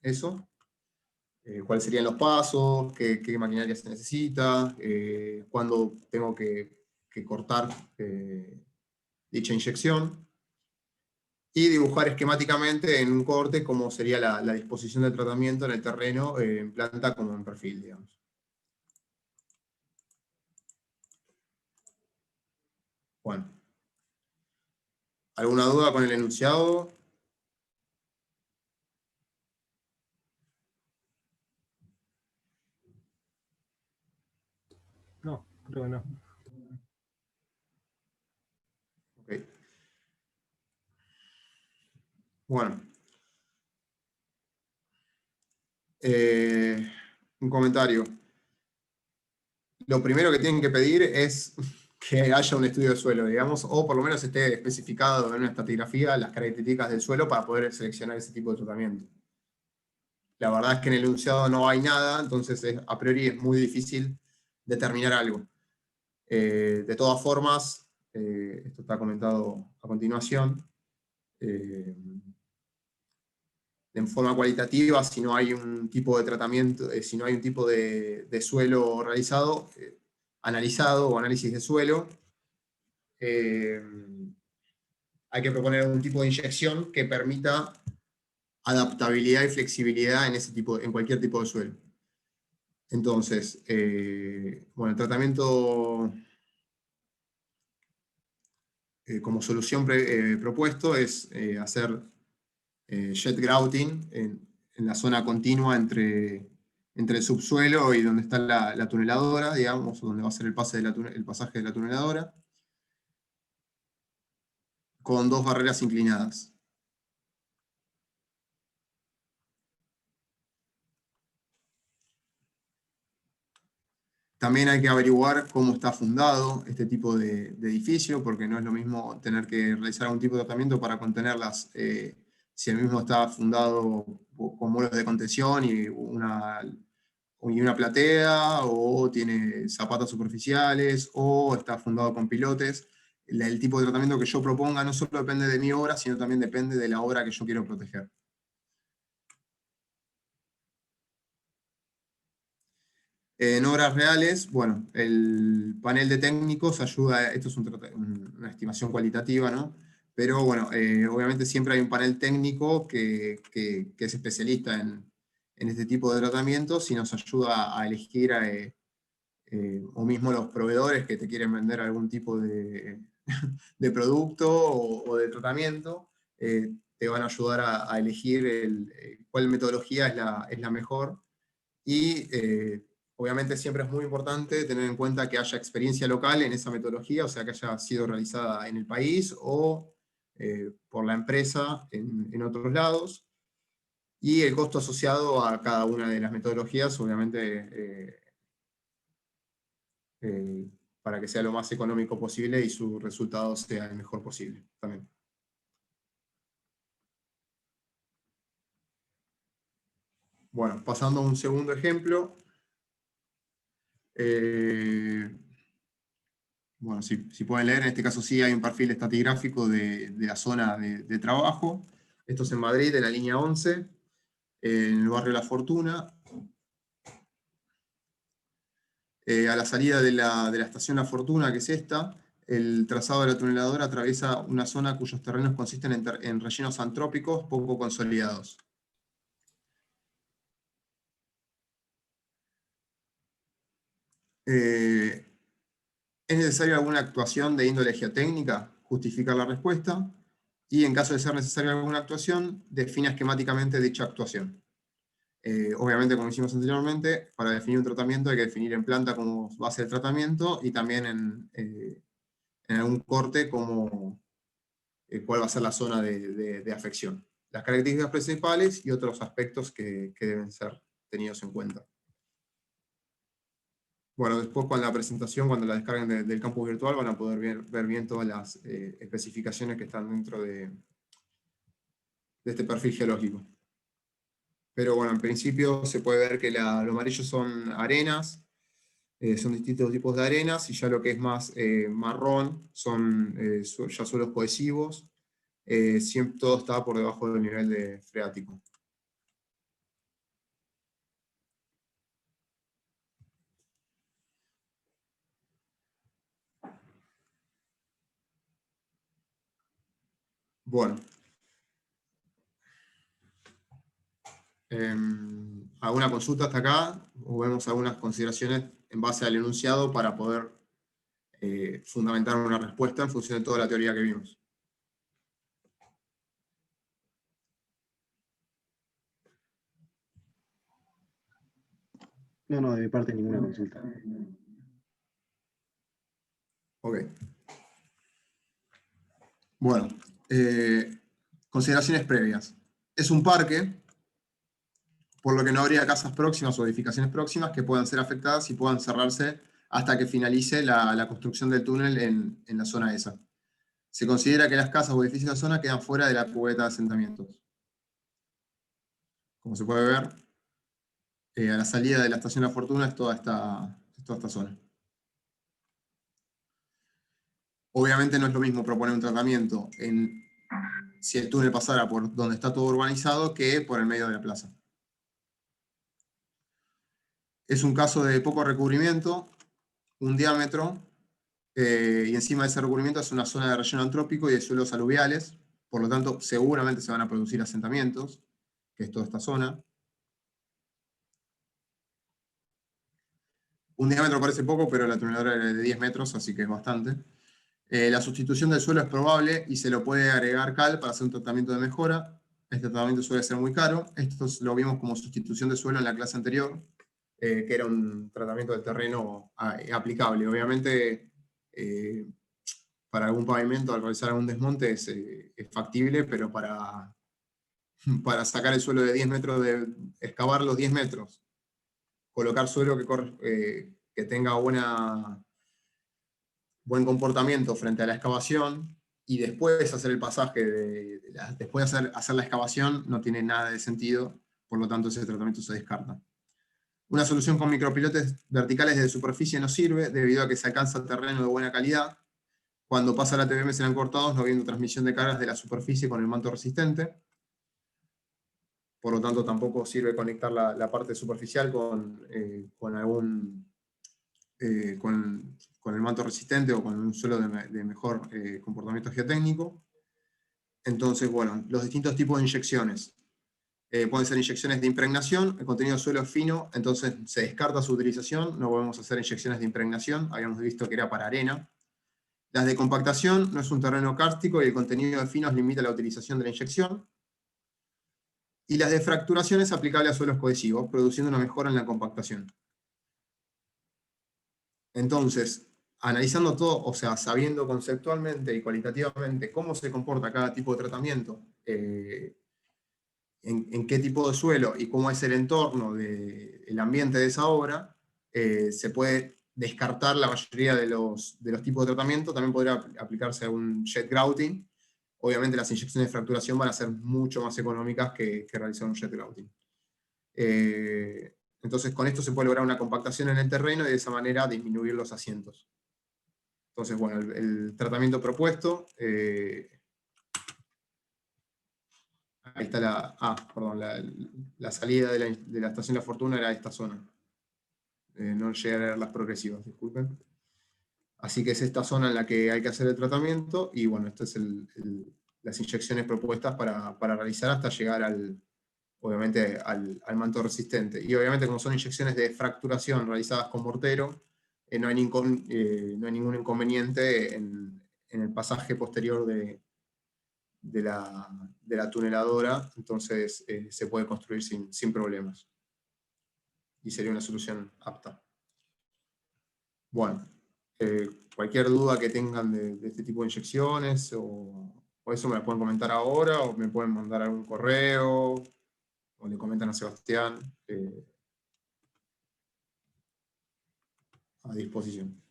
eso. Cuáles serían los pasos, qué maquinaria se necesita, cuándo tengo que cortar dicha inyección. y dibujar esquemáticamente en un corte cómo sería la disposición del tratamiento en el terreno, en planta como en perfil, digamos. Bueno. ¿Alguna duda con el enunciado? No, creo que no. Ok. Bueno. Un comentario. Lo primero que tienen que pedir es que haya un estudio de suelo, digamos, o por lo menos esté especificado en una estratigrafía las características del suelo para poder seleccionar ese tipo de tratamiento. La verdad es que en el enunciado no hay nada, entonces a priori es muy difícil determinar algo. De todas formas, esto está comentado a continuación, en forma cualitativa, si no hay un tipo de tratamiento, si no hay un tipo de suelo realizado, analizado o análisis de suelo, hay que proponer algún tipo de inyección que permita adaptabilidad y flexibilidad en cualquier tipo de suelo. Entonces, bueno, el tratamiento como solución propuesto es hacer jet grouting en la zona continua entre el subsuelo y donde está la tuneladora, digamos, donde va a ser el pasaje de la tuneladora, con dos barreras inclinadas. También hay que averiguar cómo está fundado este tipo de edificio, porque no es lo mismo tener que realizar algún tipo de tratamiento para contenerlas, si el mismo está fundado con muros de contención y una platea, o tiene zapatas superficiales, o está fundado con pilotes. El tipo de tratamiento que yo proponga no solo depende de mi obra, sino también depende de la obra que yo quiero proteger. En obras reales, bueno, el panel de técnicos ayuda, esto es una estimación cualitativa, ¿no? Pero bueno, obviamente siempre hay un panel técnico que es especialista en este tipo de tratamientos y nos ayuda a elegir, o mismo los proveedores que te quieren vender algún tipo de producto o de tratamiento, te van a ayudar a elegir cuál metodología es la mejor. Y obviamente siempre es muy importante tener en cuenta que haya experiencia local en esa metodología, o sea, que haya sido realizada en el país o por la empresa en otros lados. Y el costo asociado a cada una de las metodologías, obviamente, eh, para que sea lo más económico posible y su resultado sea el mejor posible también. Bueno, pasando a un segundo ejemplo. Bueno, si pueden leer, en este caso sí hay un perfil estratigráfico de la zona de trabajo. Esto es en Madrid, en la línea 11, en el barrio La Fortuna. A la salida de la estación La Fortuna, que es esta, el trazado de la tuneladora atraviesa una zona cuyos terrenos consisten en rellenos antrópicos poco consolidados. ¿Es necesaria alguna actuación de índole geotécnica? Justificar la respuesta. Y en caso de ser necesaria alguna actuación, define esquemáticamente dicha actuación. Obviamente, como hicimos anteriormente, para definir un tratamiento hay que definir en planta cómo va a ser el tratamiento y también en algún corte cuál va a ser la zona de afección. Las características principales y otros aspectos que deben ser tenidos en cuenta. Bueno, después con la presentación, cuando la descarguen del campus virtual, van a poder ver bien todas las especificaciones que están dentro de este perfil geológico. Pero bueno, en principio se puede ver que lo amarillo son arenas, son distintos tipos de arenas, y ya lo que es más marrón son ya suelos cohesivos. Siempre todo está por debajo del nivel de freático. Bueno, ¿Alguna consulta hasta acá? ¿O vemos algunas consideraciones en base al enunciado para poder fundamentar una respuesta en función de toda la teoría que vimos? No, de mi parte ninguna consulta. Ok. Bueno, consideraciones previas. Es un parque, por lo que no habría casas próximas o edificaciones próximas que puedan ser afectadas y puedan cerrarse hasta que finalice la construcción del túnel en la zona esa. Se considera que las casas o edificios de la zona quedan fuera de la cubeta de asentamientos. Como se puede ver, a la salida de la estación La Fortuna es toda esta zona. Obviamente no es lo mismo proponer un tratamiento si el túnel pasara por donde está todo urbanizado que por el medio de la plaza. Es un caso de poco recubrimiento, un diámetro, y encima de ese recubrimiento es una zona de relleno antrópico y de suelos aluviales, por lo tanto seguramente se van a producir asentamientos, que es toda esta zona. Un diámetro parece poco, pero la tuneladora era de 10 metros, así que es bastante. La sustitución del suelo es probable y se lo puede agregar cal para hacer un tratamiento de mejora. Este tratamiento suele ser muy caro. Esto lo vimos como sustitución de suelo en la clase anterior, que era un tratamiento del terreno aplicable. Obviamente, para algún pavimento, al realizar algún desmonte, es factible, pero para sacar el suelo de 10 metros, excavar los 10 metros, colocar suelo que tenga buen comportamiento frente a la excavación, y después hacer el pasaje, después de hacer la excavación, no tiene nada de sentido, por lo tanto ese tratamiento se descarta. Una solución con micropilotes verticales de superficie no sirve, debido a que se alcanza terreno de buena calidad. Cuando pasa la TBM serán cortados, no habiendo transmisión de cargas de la superficie con el manto resistente. Por lo tanto, tampoco sirve conectar la parte superficial con el manto resistente o con un suelo de mejor comportamiento geotécnico. Entonces, bueno, los distintos tipos de inyecciones. Pueden ser inyecciones de impregnación, el contenido de suelo es fino, entonces se descarta su utilización, no podemos hacer inyecciones de impregnación, habíamos visto que era para arena. Las de compactación, no es un terreno kárstico y el contenido de finos limita la utilización de la inyección. Y las de fracturación es aplicable a suelos cohesivos, produciendo una mejora en la compactación. Entonces, analizando todo, o sea, sabiendo conceptualmente y cualitativamente cómo se comporta cada tipo de tratamiento, en qué tipo de suelo y cómo es el entorno del ambiente de esa obra, se puede descartar la mayoría de los tipos de tratamiento. También podría aplicarse a un jet grouting. Obviamente las inyecciones de fracturación van a ser mucho más económicas que realizar un jet grouting. Entonces con esto se puede lograr una compactación en el terreno y de esa manera disminuir los asientos. Entonces, bueno, el tratamiento propuesto, ahí está la salida de la estación La Fortuna era esta zona. No llegué a leer las progresivas, disculpen. Así que es esta zona en la que hay que hacer el tratamiento, y bueno, estas es las inyecciones propuestas para realizar hasta llegar obviamente al manto resistente. Y obviamente como son inyecciones de fracturación realizadas con mortero, no hay ningún inconveniente en el pasaje posterior de la tuneladora, entonces se puede construir sin problemas. Y sería una solución apta. Bueno, cualquier duda que tengan de este tipo de inyecciones, o eso me la pueden comentar ahora, o me pueden mandar algún correo, o le comentan a Sebastián, a disposición.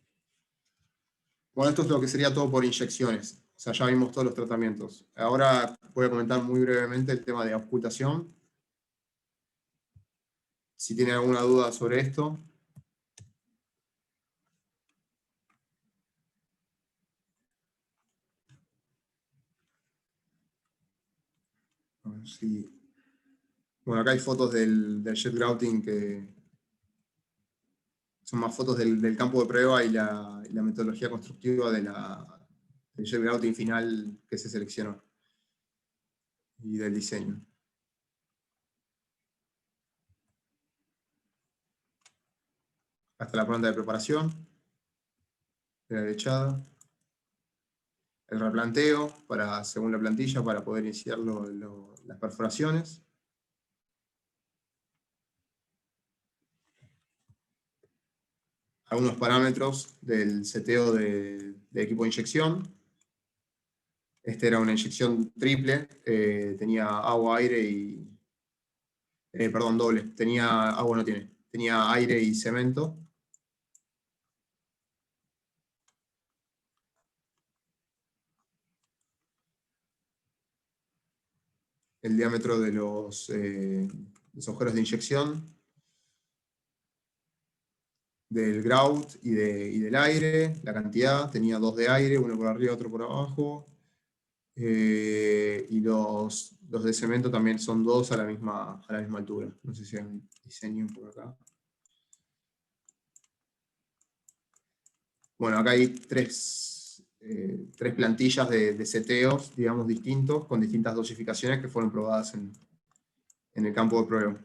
Bueno, esto es lo que sería todo por inyecciones. O sea, ya vimos todos los tratamientos. Ahora voy a comentar muy brevemente el tema de auscultación. Si tienen alguna duda sobre esto. A ver si... Bueno, acá hay fotos del jet grouting, que son más fotos del campo de prueba y la metodología constructiva del jet grouting final que se seleccionó, y del diseño. hasta la planta de preparación, de la derechada. El replanteo, según la plantilla, para poder iniciar las perforaciones. Algunos parámetros del seteo de equipo de inyección. Este era una inyección triple, tenía agua, aire y... perdón, doble. Agua no tiene. Tenía aire y cemento. El diámetro de los agujeros de inyección, del grout y del aire, la cantidad, tenía 2 de aire, uno por arriba, otro por abajo, y los de cemento también son 2 a la misma altura. No sé si hay un diseño por acá. Bueno, acá hay tres plantillas de seteos, digamos, distintos, con distintas dosificaciones que fueron probadas en el campo de prueba.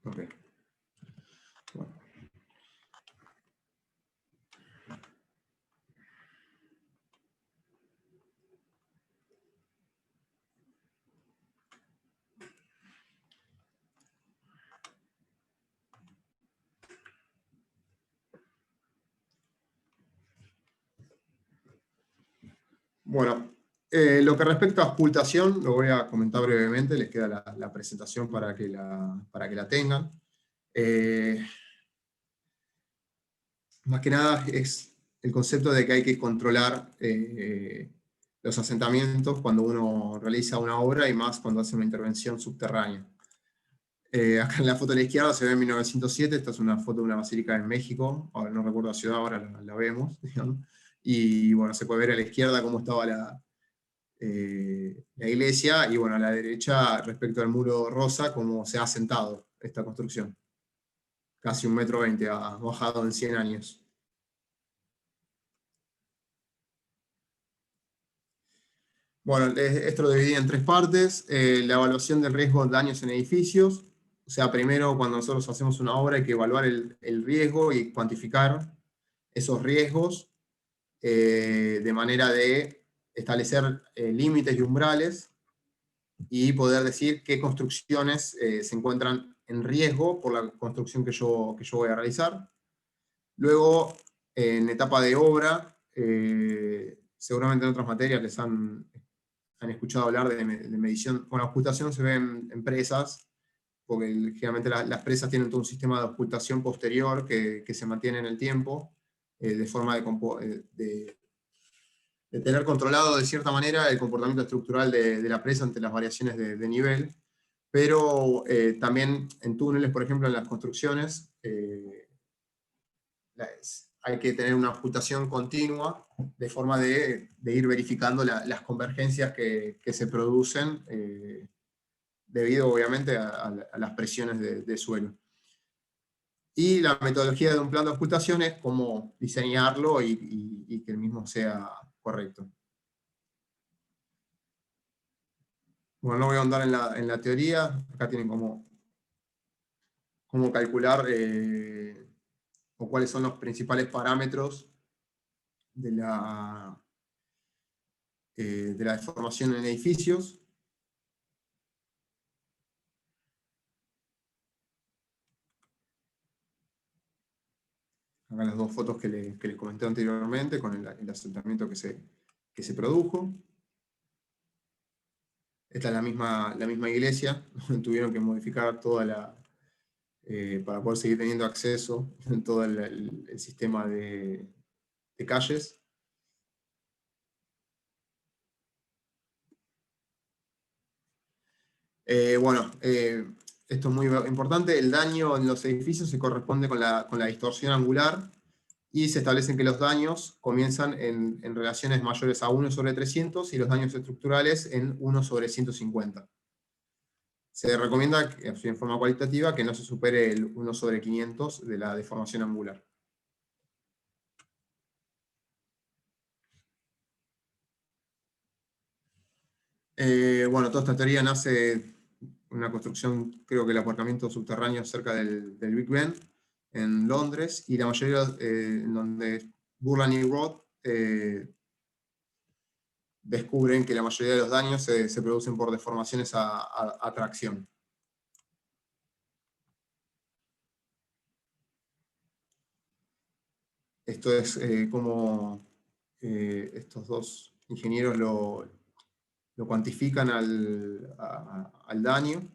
Okay. Bueno. Bueno, lo que respecta a auscultación, lo voy a comentar brevemente, les queda la presentación para que la tengan. Más que nada es el concepto de que hay que controlar los asentamientos cuando uno realiza una obra y más cuando hace una intervención subterránea. Acá en la foto a la izquierda se ve en 1907, esta es una foto de una basílica en México, ahora no recuerdo la ciudad, ahora la vemos, digamos. Y bueno, se puede ver a la izquierda cómo estaba la iglesia, y bueno, a la derecha, respecto al muro rosa, cómo se ha asentado esta construcción. Casi 1,20 m, ha bajado en 100 años. Bueno, esto lo dividí en 3 partes. La evaluación del riesgo de daños en edificios. O sea, primero, cuando nosotros hacemos una obra hay que evaluar el riesgo y cuantificar esos riesgos de manera de establecer límites y umbrales y poder decir qué construcciones se encuentran en riesgo por la construcción que yo voy a realizar. Luego, en etapa de obra, seguramente en otras materias les han escuchado hablar de medición. Con la auscultación se ven en presas, porque generalmente las presas tienen todo un sistema de auscultación posterior que se mantiene en el tiempo, de forma de tener controlado de cierta manera el comportamiento estructural de la presa ante las variaciones de nivel, pero también en túneles, por ejemplo, en las construcciones, hay que tener una auscultación continua, de forma de ir verificando las convergencias que se producen, debido obviamente a las presiones de suelo. Y la metodología de un plan de auscultación es cómo diseñarlo y que el mismo sea correcto. Bueno, no voy a ahondar en la teoría, acá tienen cómo calcular o cuáles son los principales parámetros de la deformación en edificios. Acá las 2 fotos que les comenté anteriormente, con el asentamiento que se produjo. Esta es la misma iglesia, tuvieron que modificar toda para poder seguir teniendo acceso en todo el sistema de calles. Bueno, esto es muy importante. El daño en los edificios se corresponde con la distorsión angular, y se establecen que los daños comienzan en relaciones mayores a 1/300 y los daños estructurales en 1/150. Se recomienda, en forma cualitativa, que no se supere el 1/500 de la deformación angular. Bueno, toda esta teoría nace de una construcción, creo que el aparcamiento subterráneo cerca del Big Ben, en Londres, y la mayoría, en donde Burland y Roth descubren que la mayoría de los daños se producen por deformaciones a tracción. Esto es como estos dos ingenieros lo cuantifican al daño.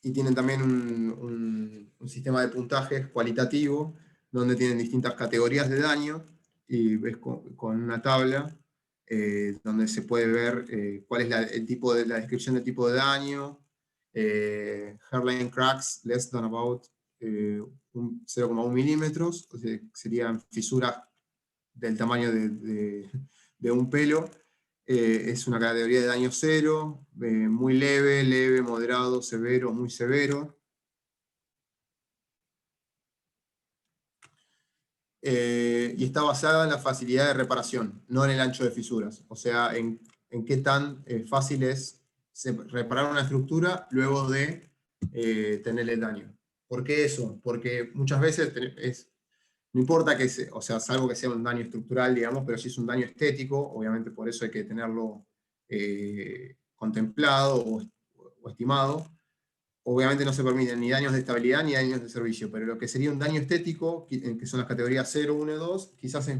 Y tienen también un sistema de puntajes cualitativo, donde tienen distintas categorías de daño, y ves con una tabla donde se puede ver cuál es la descripción del tipo de daño, hairline cracks less than about 0,1 milímetros, o sea, serían fisuras del tamaño de un pelo. Es una categoría de daño 0, muy leve, leve, moderado, severo, muy severo. Y está basada en la facilidad de reparación, no en el ancho de fisuras. O sea, en qué tan fácil es reparar una estructura luego de tener el daño. ¿Por qué eso? Porque muchas veces no importa que o sea, salvo que sea un daño estructural, digamos, pero si es un daño estético, obviamente por eso hay que tenerlo contemplado o estimado. Obviamente no se permiten ni daños de estabilidad ni daños de servicio, pero lo que sería un daño estético, que son las categorías 0, 1 y 2, quizás es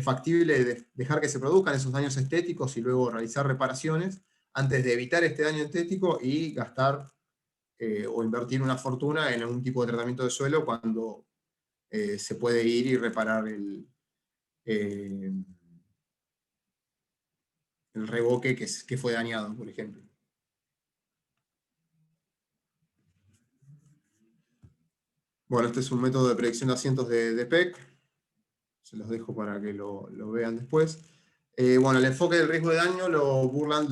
factible dejar que se produzcan esos daños estéticos y luego realizar reparaciones antes de evitar este daño estético y gastar o invertir una fortuna en algún tipo de tratamiento de suelo cuando se puede ir y reparar el revoque que fue dañado, por ejemplo. Bueno, este es un método de predicción de asientos de Peck. Se los dejo para que lo vean después. Bueno, el enfoque del riesgo de daño, Burland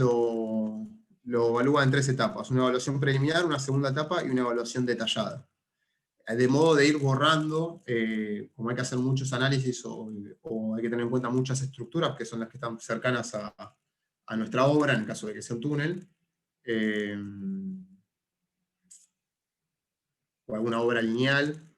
lo evalúa en 3 etapas: una evaluación preliminar, una segunda etapa y una evaluación detallada. De modo de ir borrando, como hay que hacer muchos análisis o hay que tener en cuenta muchas estructuras, que son las que están cercanas a nuestra obra, en el caso de que sea un túnel, o alguna obra lineal,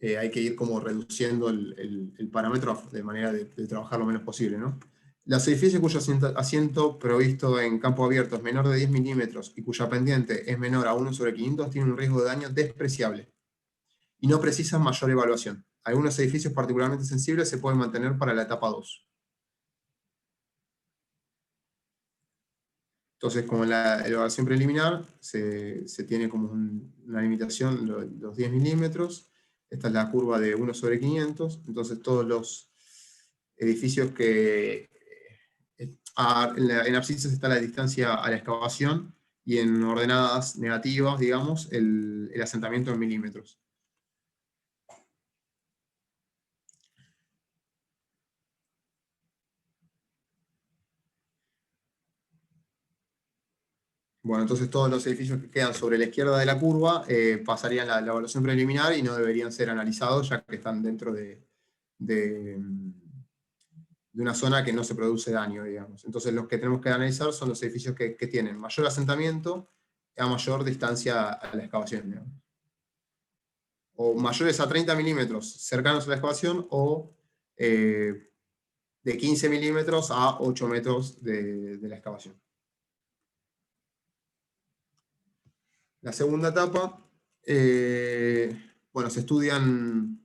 hay que ir como reduciendo el parámetro de manera de trabajar lo menos posible, ¿no? Los edificios cuyo asiento provisto en campo abierto es menor de 10 milímetros y cuya pendiente es menor a 1/500 tienen un riesgo de daño despreciable y no precisan mayor evaluación. Algunos edificios particularmente sensibles se pueden mantener para la etapa 2. Entonces, como en la evaluación preliminar, se tiene como una limitación, los 10 milímetros. Esta es la curva de 1/500. Entonces, todos los edificios que... en abscisas está la distancia a la excavación, y en ordenadas negativas, digamos, el asentamiento en milímetros. Bueno, entonces todos los edificios que quedan sobre la izquierda de la curva pasarían la evaluación preliminar y no deberían ser analizados, ya que están dentro de una zona que no se produce daño, digamos. Entonces los que tenemos que analizar son los edificios que tienen mayor asentamiento a mayor distancia a la excavación, digamos. O mayores a 30 milímetros cercanos a la excavación, o de 15 milímetros a 8 metros de la excavación. La segunda etapa, bueno, se estudian,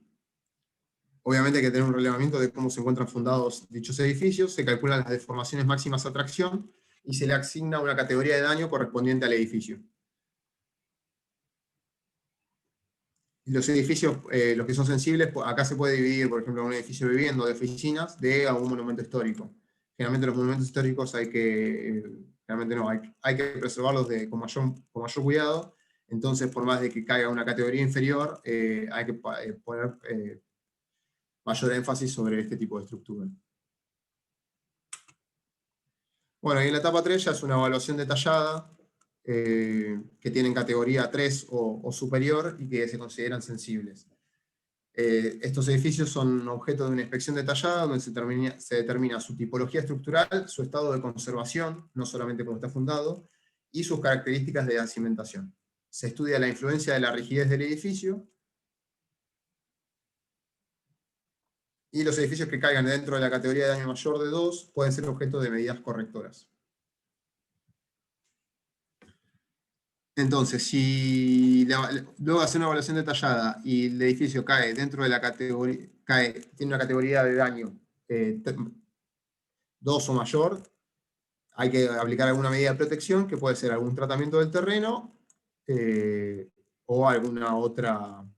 obviamente hay que tener un relevamiento de cómo se encuentran fundados dichos edificios, se calculan las deformaciones máximas a tracción y se le asigna una categoría de daño correspondiente al edificio. Los edificios, los que son sensibles, acá se puede dividir, por ejemplo, un edificio de vivienda o de oficinas de algún monumento histórico. Generalmente los monumentos históricos hay que preservarlos con mayor cuidado. Entonces, por más de que caiga una categoría inferior, hay que poner mayor énfasis sobre este tipo de estructura. Bueno, y en la etapa 3 ya es una evaluación detallada, que tienen categoría 3 o superior y que se consideran sensibles. Estos edificios son objeto de una inspección detallada donde se determina su tipología estructural, su estado de conservación, no solamente cuando está fundado, y sus características de cimentación. Se estudia la influencia de la rigidez del edificio, y los edificios que caigan dentro de la categoría de daño mayor de 2 pueden ser objeto de medidas correctoras. Entonces, si luego de hacer una evaluación detallada y el edificio cae dentro de la categoría, tiene una categoría de daño 2 o mayor, hay que aplicar alguna medida de protección, que puede ser algún tratamiento del terreno o alguna otra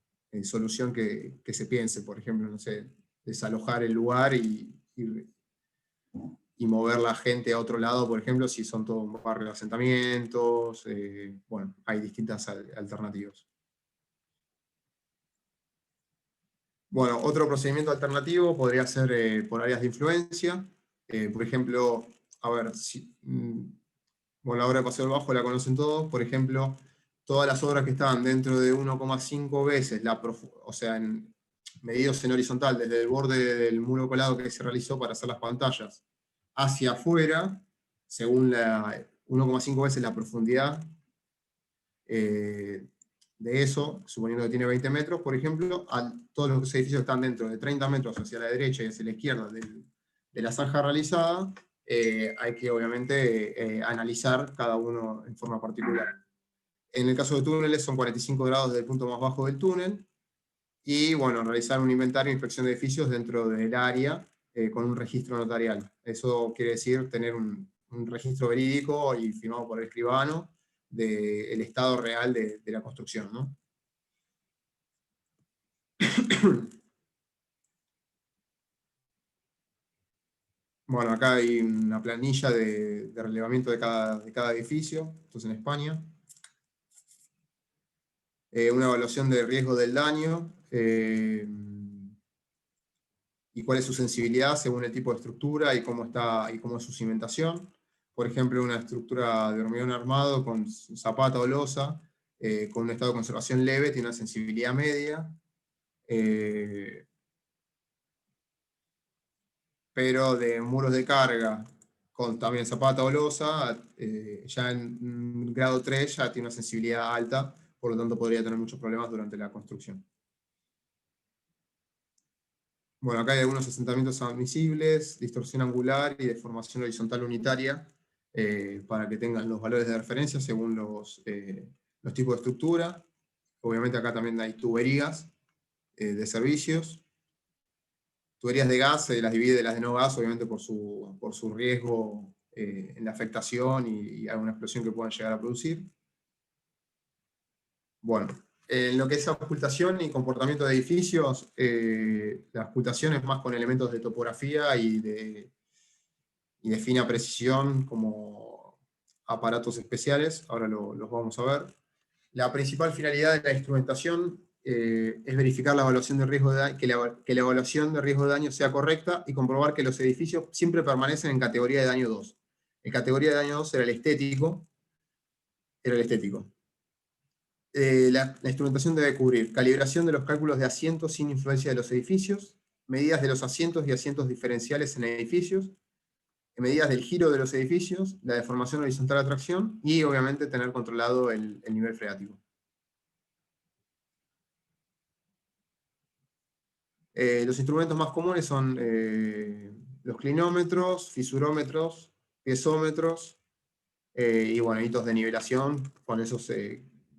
solución que se piense, por ejemplo, no sé, desalojar el lugar y mover la gente a otro lado, por ejemplo, si son todos barrios de asentamientos. Bueno, hay distintas alternativas. Bueno, otro procedimiento alternativo podría ser por áreas de influencia. Por ejemplo, a ver, bueno, la obra de Paseo del Bajo la conocen todos. Por ejemplo, todas las obras que estaban dentro de 1,5 veces, o sea, medidos en horizontal, desde el borde del muro colado que se realizó para hacer las pantallas, hacia afuera, según 1,5 veces la profundidad de eso, suponiendo que tiene 20 metros, por ejemplo, todos los edificios que están dentro de 30 metros hacia la derecha y hacia la izquierda de la zanja realizada, hay que obviamente analizar cada uno en forma particular. En el caso de túneles son 45 grados desde el punto más bajo del túnel, y bueno, realizar un inventario e inspección de edificios dentro del área con un registro notarial. Eso quiere decir tener un registro verídico y firmado por el escribano del estado real de la construcción, ¿no? Bueno, acá hay una planilla de relevamiento de cada edificio, esto es en España. Una evaluación de riesgo del daño, y cuál es su sensibilidad según el tipo de estructura y cómo es su cimentación. Por ejemplo, una estructura de hormigón armado con zapata o losa, con un estado de conservación leve, tiene una sensibilidad media. Pero de muros de carga con también zapata o losa, ya en grado 3 ya tiene una sensibilidad alta, por lo tanto podría tener muchos problemas durante la construcción. Bueno, acá hay algunos asentamientos admisibles, distorsión angular y deformación horizontal unitaria, para que tengan los valores de referencia según los tipos de estructura. Obviamente acá también hay tuberías de servicios. Tuberías de gas se las divide de las de no gas, obviamente por su riesgo en la afectación y alguna explosión que puedan llegar a producir. Bueno, en lo que es ocultación y comportamiento de edificios, la ocultación es más con elementos de topografía y de fina precisión, como aparatos especiales. Ahora los vamos a ver. La principal finalidad de la instrumentación es verificar la evaluación de riesgo de daño, que la evaluación de riesgo de daño sea correcta y comprobar que los edificios siempre permanecen en categoría de daño 2. En categoría de daño 2 era el estético. La instrumentación debe cubrir calibración de los cálculos de asientos sin influencia de los edificios, medidas de los asientos y asientos diferenciales en edificios, medidas del giro de los edificios, la deformación horizontal de tracción y obviamente tener controlado el nivel freático. Los instrumentos más comunes son los clinómetros, fisurómetros, piezómetros, y bueno, hitos de nivelación, con esos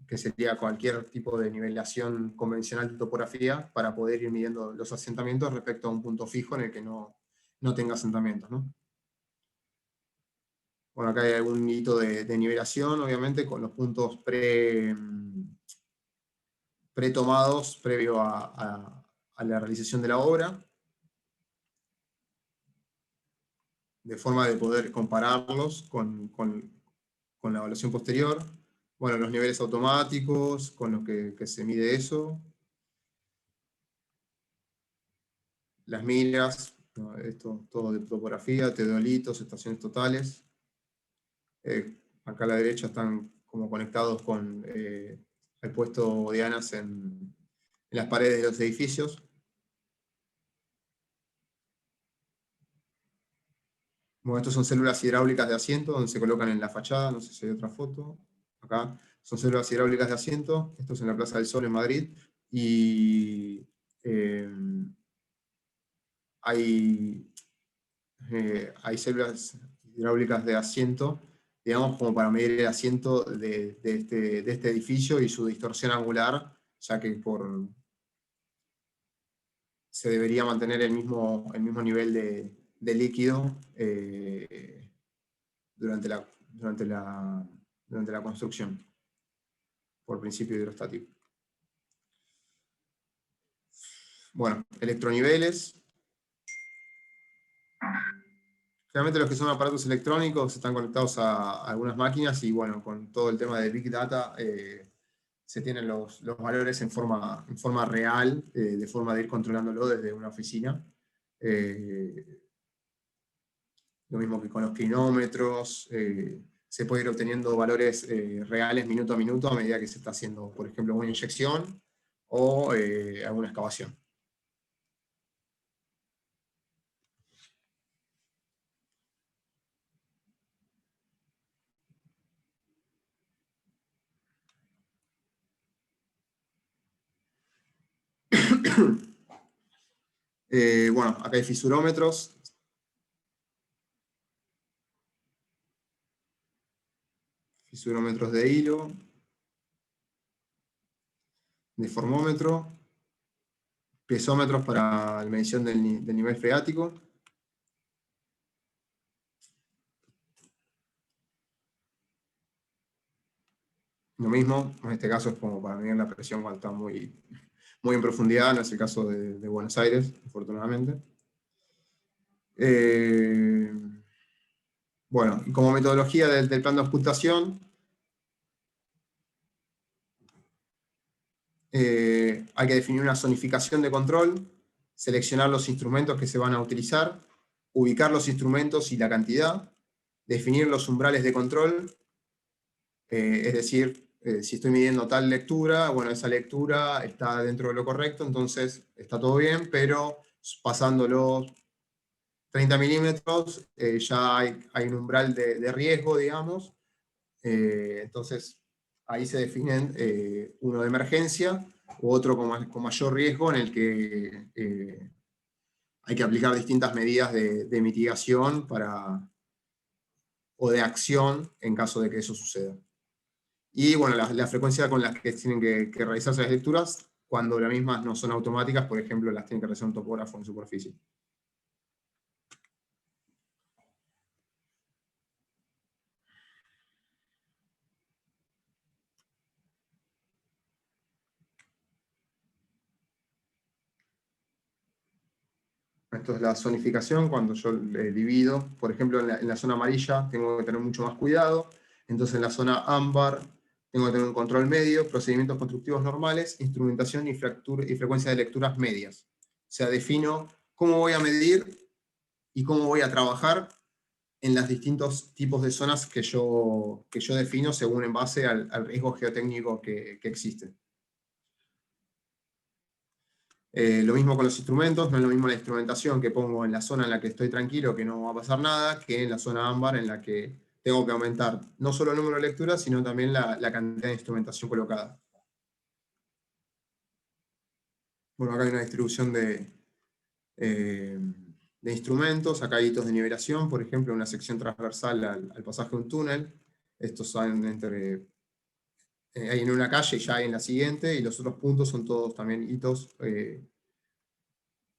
que sería cualquier tipo de nivelación convencional de topografía para poder ir midiendo los asentamientos respecto a un punto fijo en el que no tenga asentamientos, ¿no? Bueno, acá hay algún hito de nivelación, obviamente, con los puntos pre-tomados previo a la realización de la obra, de forma de poder compararlos con la evaluación posterior. Bueno, los niveles automáticos, con los que se mide eso. Las miras, ¿no? Esto todo de topografía, teodolitos, estaciones totales. Acá a la derecha están como conectados con el puesto de dianas en las paredes de los edificios. Bueno, estos son células hidráulicas de asiento, donde se colocan en la fachada, no sé si hay otra foto. Acá son células hidráulicas de asiento, esto es en la Plaza del Sol en Madrid, y hay células hidráulicas de asiento, digamos, como para medir el asiento de este edificio y su distorsión angular, ya que se debería mantener el mismo nivel de líquido durante la construcción, por principio hidrostático. Bueno, electroniveles. Generalmente los que son aparatos electrónicos están conectados a algunas máquinas y bueno, con todo el tema de Big Data se tienen los valores en forma real, de forma de ir controlándolo desde una oficina. Lo mismo que con los clinómetros, se puede ir obteniendo valores reales minuto a minuto a medida que se está haciendo, por ejemplo, una inyección o alguna excavación. Bueno, acá hay fisurómetros. Fisurómetros de hilo. Deformómetro. Piezómetros para la medición del nivel freático. Lo mismo, en este caso es como para medir la presión cuando está muy en profundidad, no es el caso de Buenos Aires, afortunadamente. Bueno, y como metodología del plan de ocultación, hay que definir una zonificación de control, seleccionar los instrumentos que se van a utilizar, ubicar los instrumentos y la cantidad, definir los umbrales de control, es decir, si estoy midiendo tal lectura, bueno, esa lectura está dentro de lo correcto, entonces está todo bien, pero pasando los 30 milímetros ya hay un umbral de riesgo, digamos, entonces ahí se definen uno de emergencia u otro con mayor riesgo en el que hay que aplicar distintas medidas de mitigación o de acción en caso de que eso suceda. Y bueno, la frecuencia con las que tienen que realizarse las lecturas, cuando las mismas no son automáticas, por ejemplo, las tiene que realizar un topógrafo en superficie. Esto es la zonificación, cuando yo divido, por ejemplo, en la zona amarilla tengo que tener mucho más cuidado, entonces en la zona ámbar tengo que tener un control medio, procedimientos constructivos normales, instrumentación y frecuencia de lecturas medias. O sea, defino cómo voy a medir y cómo voy a trabajar en los distintos tipos de zonas que yo defino según en base al riesgo geotécnico que existe. Lo mismo con los instrumentos, no es lo mismo la instrumentación que pongo en la zona en la que estoy tranquilo, que no va a pasar nada, que en la zona ámbar en la que tengo que aumentar no solo el número de lecturas, sino también la cantidad de instrumentación colocada. Bueno, acá hay una distribución de instrumentos, acá hay hitos de nivelación, por ejemplo, una sección transversal al pasaje de un túnel. Estos salen hay en una calle y ya hay en la siguiente, y los otros puntos son todos también hitos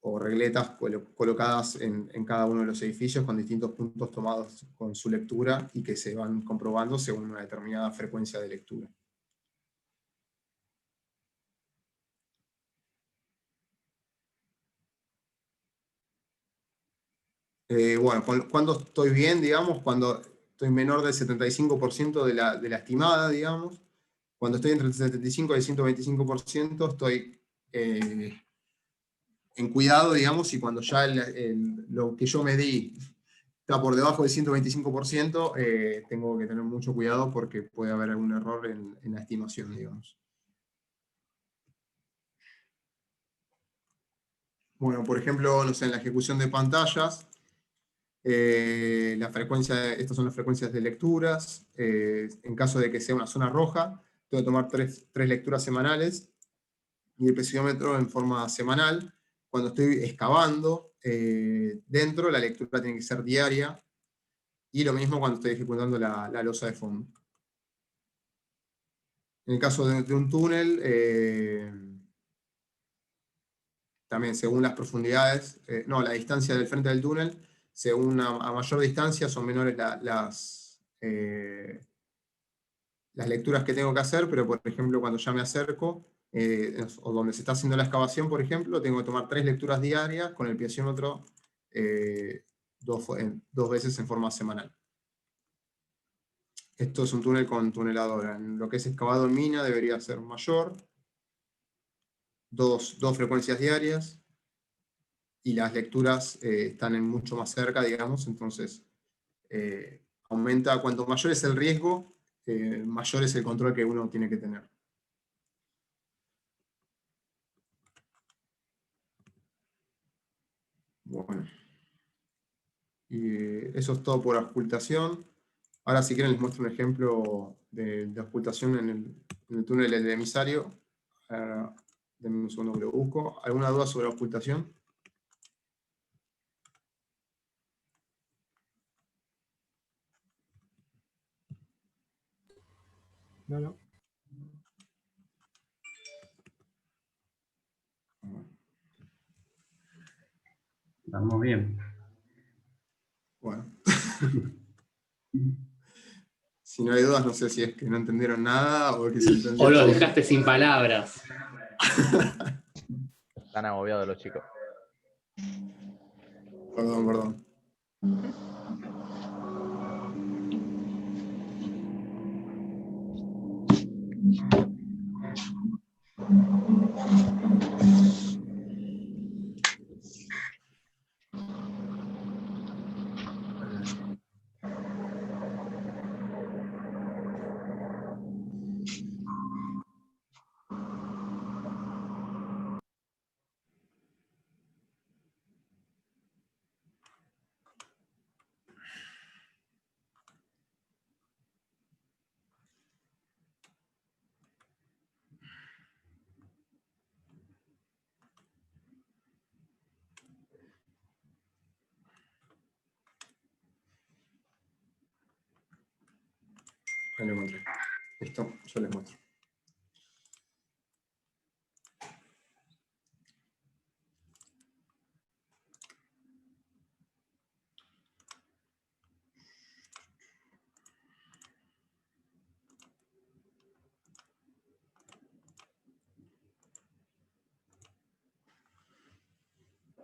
o regletas colocadas en cada uno de los edificios con distintos puntos tomados con su lectura y que se van comprobando según una determinada frecuencia de lectura. Bueno, cuando estoy bien, digamos, cuando estoy menor del 75% de la estimada, digamos, cuando estoy entre el 75 y el 125% estoy en cuidado, digamos, y cuando ya lo que yo medí está por debajo del 125%, tengo que tener mucho cuidado porque puede haber algún error en la estimación, digamos. Bueno, por ejemplo, no sé, en la ejecución de pantallas, la frecuencia, estas son las frecuencias de lecturas. En caso de que sea una zona roja, tengo que tomar tres lecturas semanales y el preciómetro en forma semanal. Cuando estoy excavando dentro, la lectura tiene que ser diaria. Y lo mismo cuando estoy ejecutando la losa de fondo. En el caso de un túnel, también según las profundidades, la distancia del frente del túnel, según a mayor distancia son menores las lecturas que tengo que hacer, pero por ejemplo cuando ya me acerco, o donde se está haciendo la excavación, por ejemplo, tengo que tomar 3 lecturas diarias con el piezómetro 2 veces en forma semanal. Esto es un túnel con tuneladora. En lo que es excavado en mina debería ser mayor, dos frecuencias diarias, y las lecturas están mucho más cerca, digamos, entonces aumenta, cuanto mayor es el riesgo, mayor es el control que uno tiene que tener. Bueno. Y eso es todo por auscultación. Ahora si quieren les muestro un ejemplo de auscultación en el túnel del emisario. Denme un segundo que lo busco. ¿Alguna duda sobre auscultación? No, no. Vamos bien. Bueno. Si no hay dudas, no sé si es que no entendieron nada o que se entendió O los todo. dejaste sin palabras. Están agobiados los chicos. Perdón. Ahí lo encontré. Listo, yo les muestro.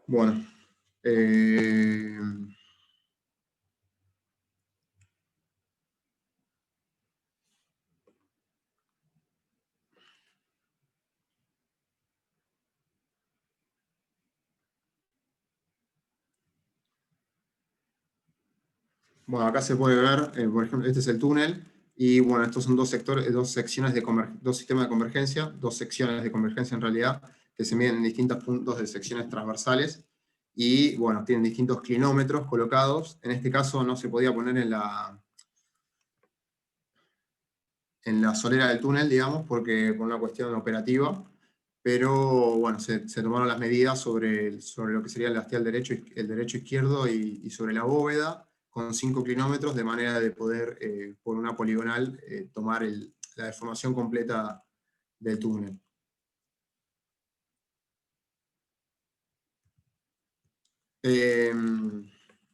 Bueno. Bueno, acá se puede ver, por ejemplo, este es el túnel, y bueno, estos son dos secciones dos sistemas de convergencia, dos secciones de convergencia en realidad, que se miden en distintos puntos de secciones transversales, y bueno, tienen distintos clinómetros colocados. En este caso no se podía poner en la solera del túnel, digamos, por una cuestión operativa, pero bueno, se tomaron las medidas sobre lo que sería el hastial derecho, el derecho izquierdo y sobre la bóveda, con 5 clinómetros, de manera de poder, por una poligonal, tomar la deformación completa del túnel.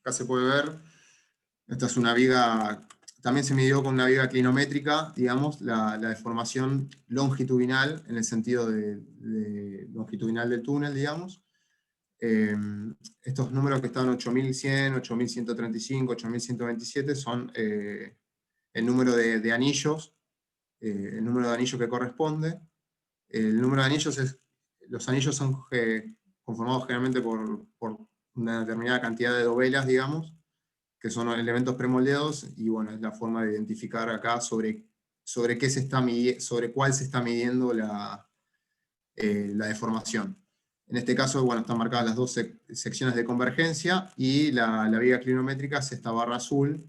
Acá se puede ver, esta es una viga, también se midió con una viga clinométrica, digamos, la deformación longitudinal, en el sentido de longitudinal del túnel, digamos. Estos números que están 8100, 8135, 8127 son el número de anillos, el número de anillos que corresponde. El número de anillos los anillos son conformados generalmente por una determinada cantidad de dovelas, digamos, que son elementos premoldeados, y bueno, es la forma de identificar acá sobre cuál se está midiendo la deformación. En este caso, bueno, están marcadas las dos secciones de convergencia, y la viga clinométrica es esta barra azul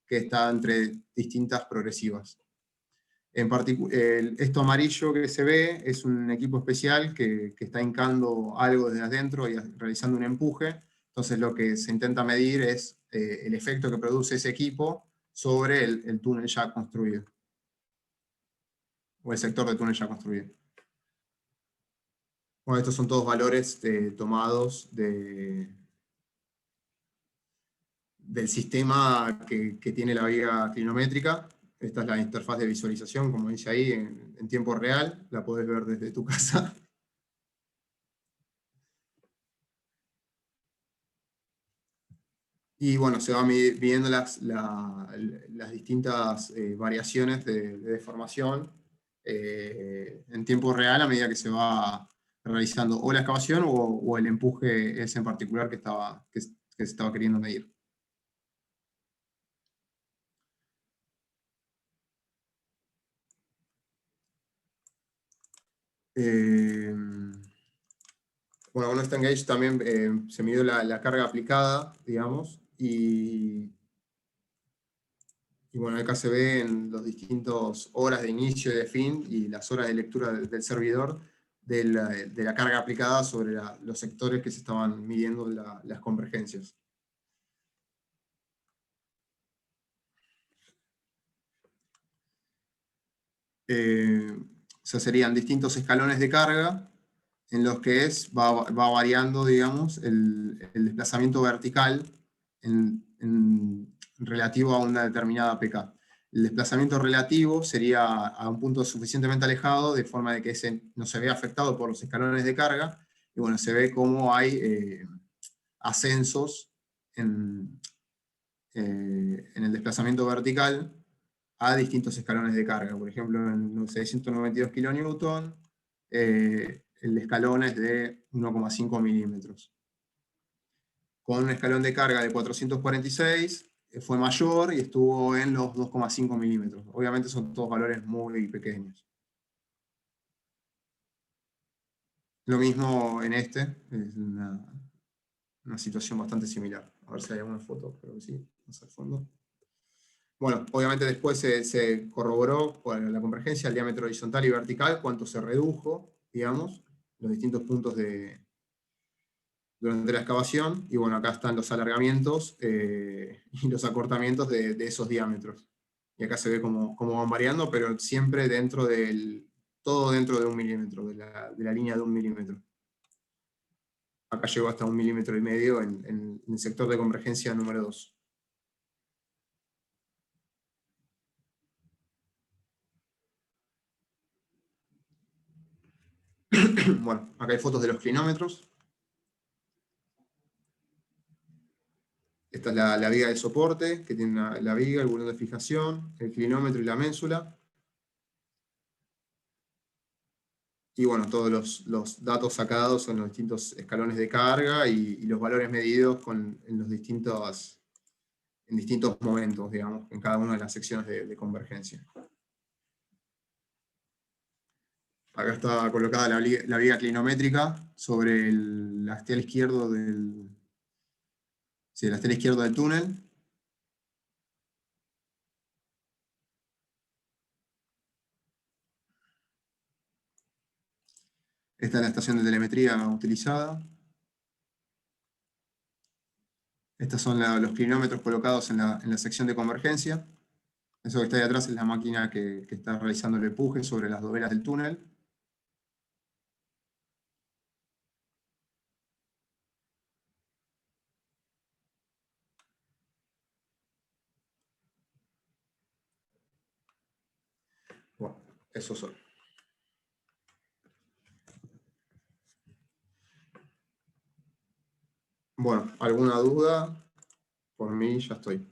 que está entre distintas progresivas. Esto amarillo que se ve es un equipo especial que está hincando algo desde adentro y realizando un empuje. Entonces lo que se intenta medir es el efecto que produce ese equipo sobre el túnel ya construido, o el sector de túnel ya construido. Bueno, estos son todos valores tomados del sistema que tiene la viga clinométrica. Esta es la interfaz de visualización, como dice ahí, en tiempo real. La podés ver desde tu casa. Y bueno, se van midiendo las distintas variaciones de deformación en tiempo real a medida que se va realizando o la excavación o el empuje ese en particular que se estaba queriendo medir. Bueno, con Stan Gauge también se midió la carga aplicada, digamos, y bueno, acá se ve en los distintos horas de inicio y de fin, y las horas de lectura del servidor, de la carga aplicada sobre los sectores que se estaban midiendo las convergencias. O sea, serían distintos escalones de carga, en los que va variando, digamos, el desplazamiento vertical en relativo a una determinada PK. El desplazamiento relativo sería a un punto suficientemente alejado, de forma de que ese no se vea afectado por los escalones de carga, y bueno, se ve cómo hay ascensos en el desplazamiento vertical a distintos escalones de carga. Por ejemplo, en 692 kN, el escalón es de 1,5 milímetros. Con un escalón de carga de 446 fue mayor y estuvo en los 2,5 milímetros. Obviamente son todos valores muy pequeños. Lo mismo en este, es una situación bastante similar. A ver si hay alguna foto, creo que sí, más al fondo. Bueno, obviamente después se corroboró con la convergencia, el diámetro horizontal y vertical, cuánto se redujo, digamos, los distintos puntos durante la excavación, y bueno, acá están los alargamientos y los acortamientos de esos diámetros. Y acá se ve cómo van variando, pero siempre todo dentro de 1 milímetro, de la línea de 1 milímetro. Acá llegó hasta 1,5 milímetros en el sector de convergencia número 2. Bueno, acá hay fotos de los clinómetros. Esta es la viga de soporte, que tiene la viga, el bulón de fijación, el clinómetro y la ménsula. Y bueno, todos los datos sacados son los distintos escalones de carga y los valores medidos en distintos momentos, digamos, en cada una de las secciones de convergencia. Acá está colocada la viga clinométrica sobre el hastial izquierdo del túnel. Esta es la estación de telemetría utilizada. Estos son los clinómetros colocados en la sección de convergencia. Eso que está ahí atrás es la máquina que está realizando el empuje sobre las dovelas del túnel. Bueno, eso son. Bueno, ¿alguna duda? Por mí ya estoy.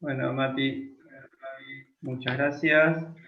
Bueno, Mati, muchas gracias.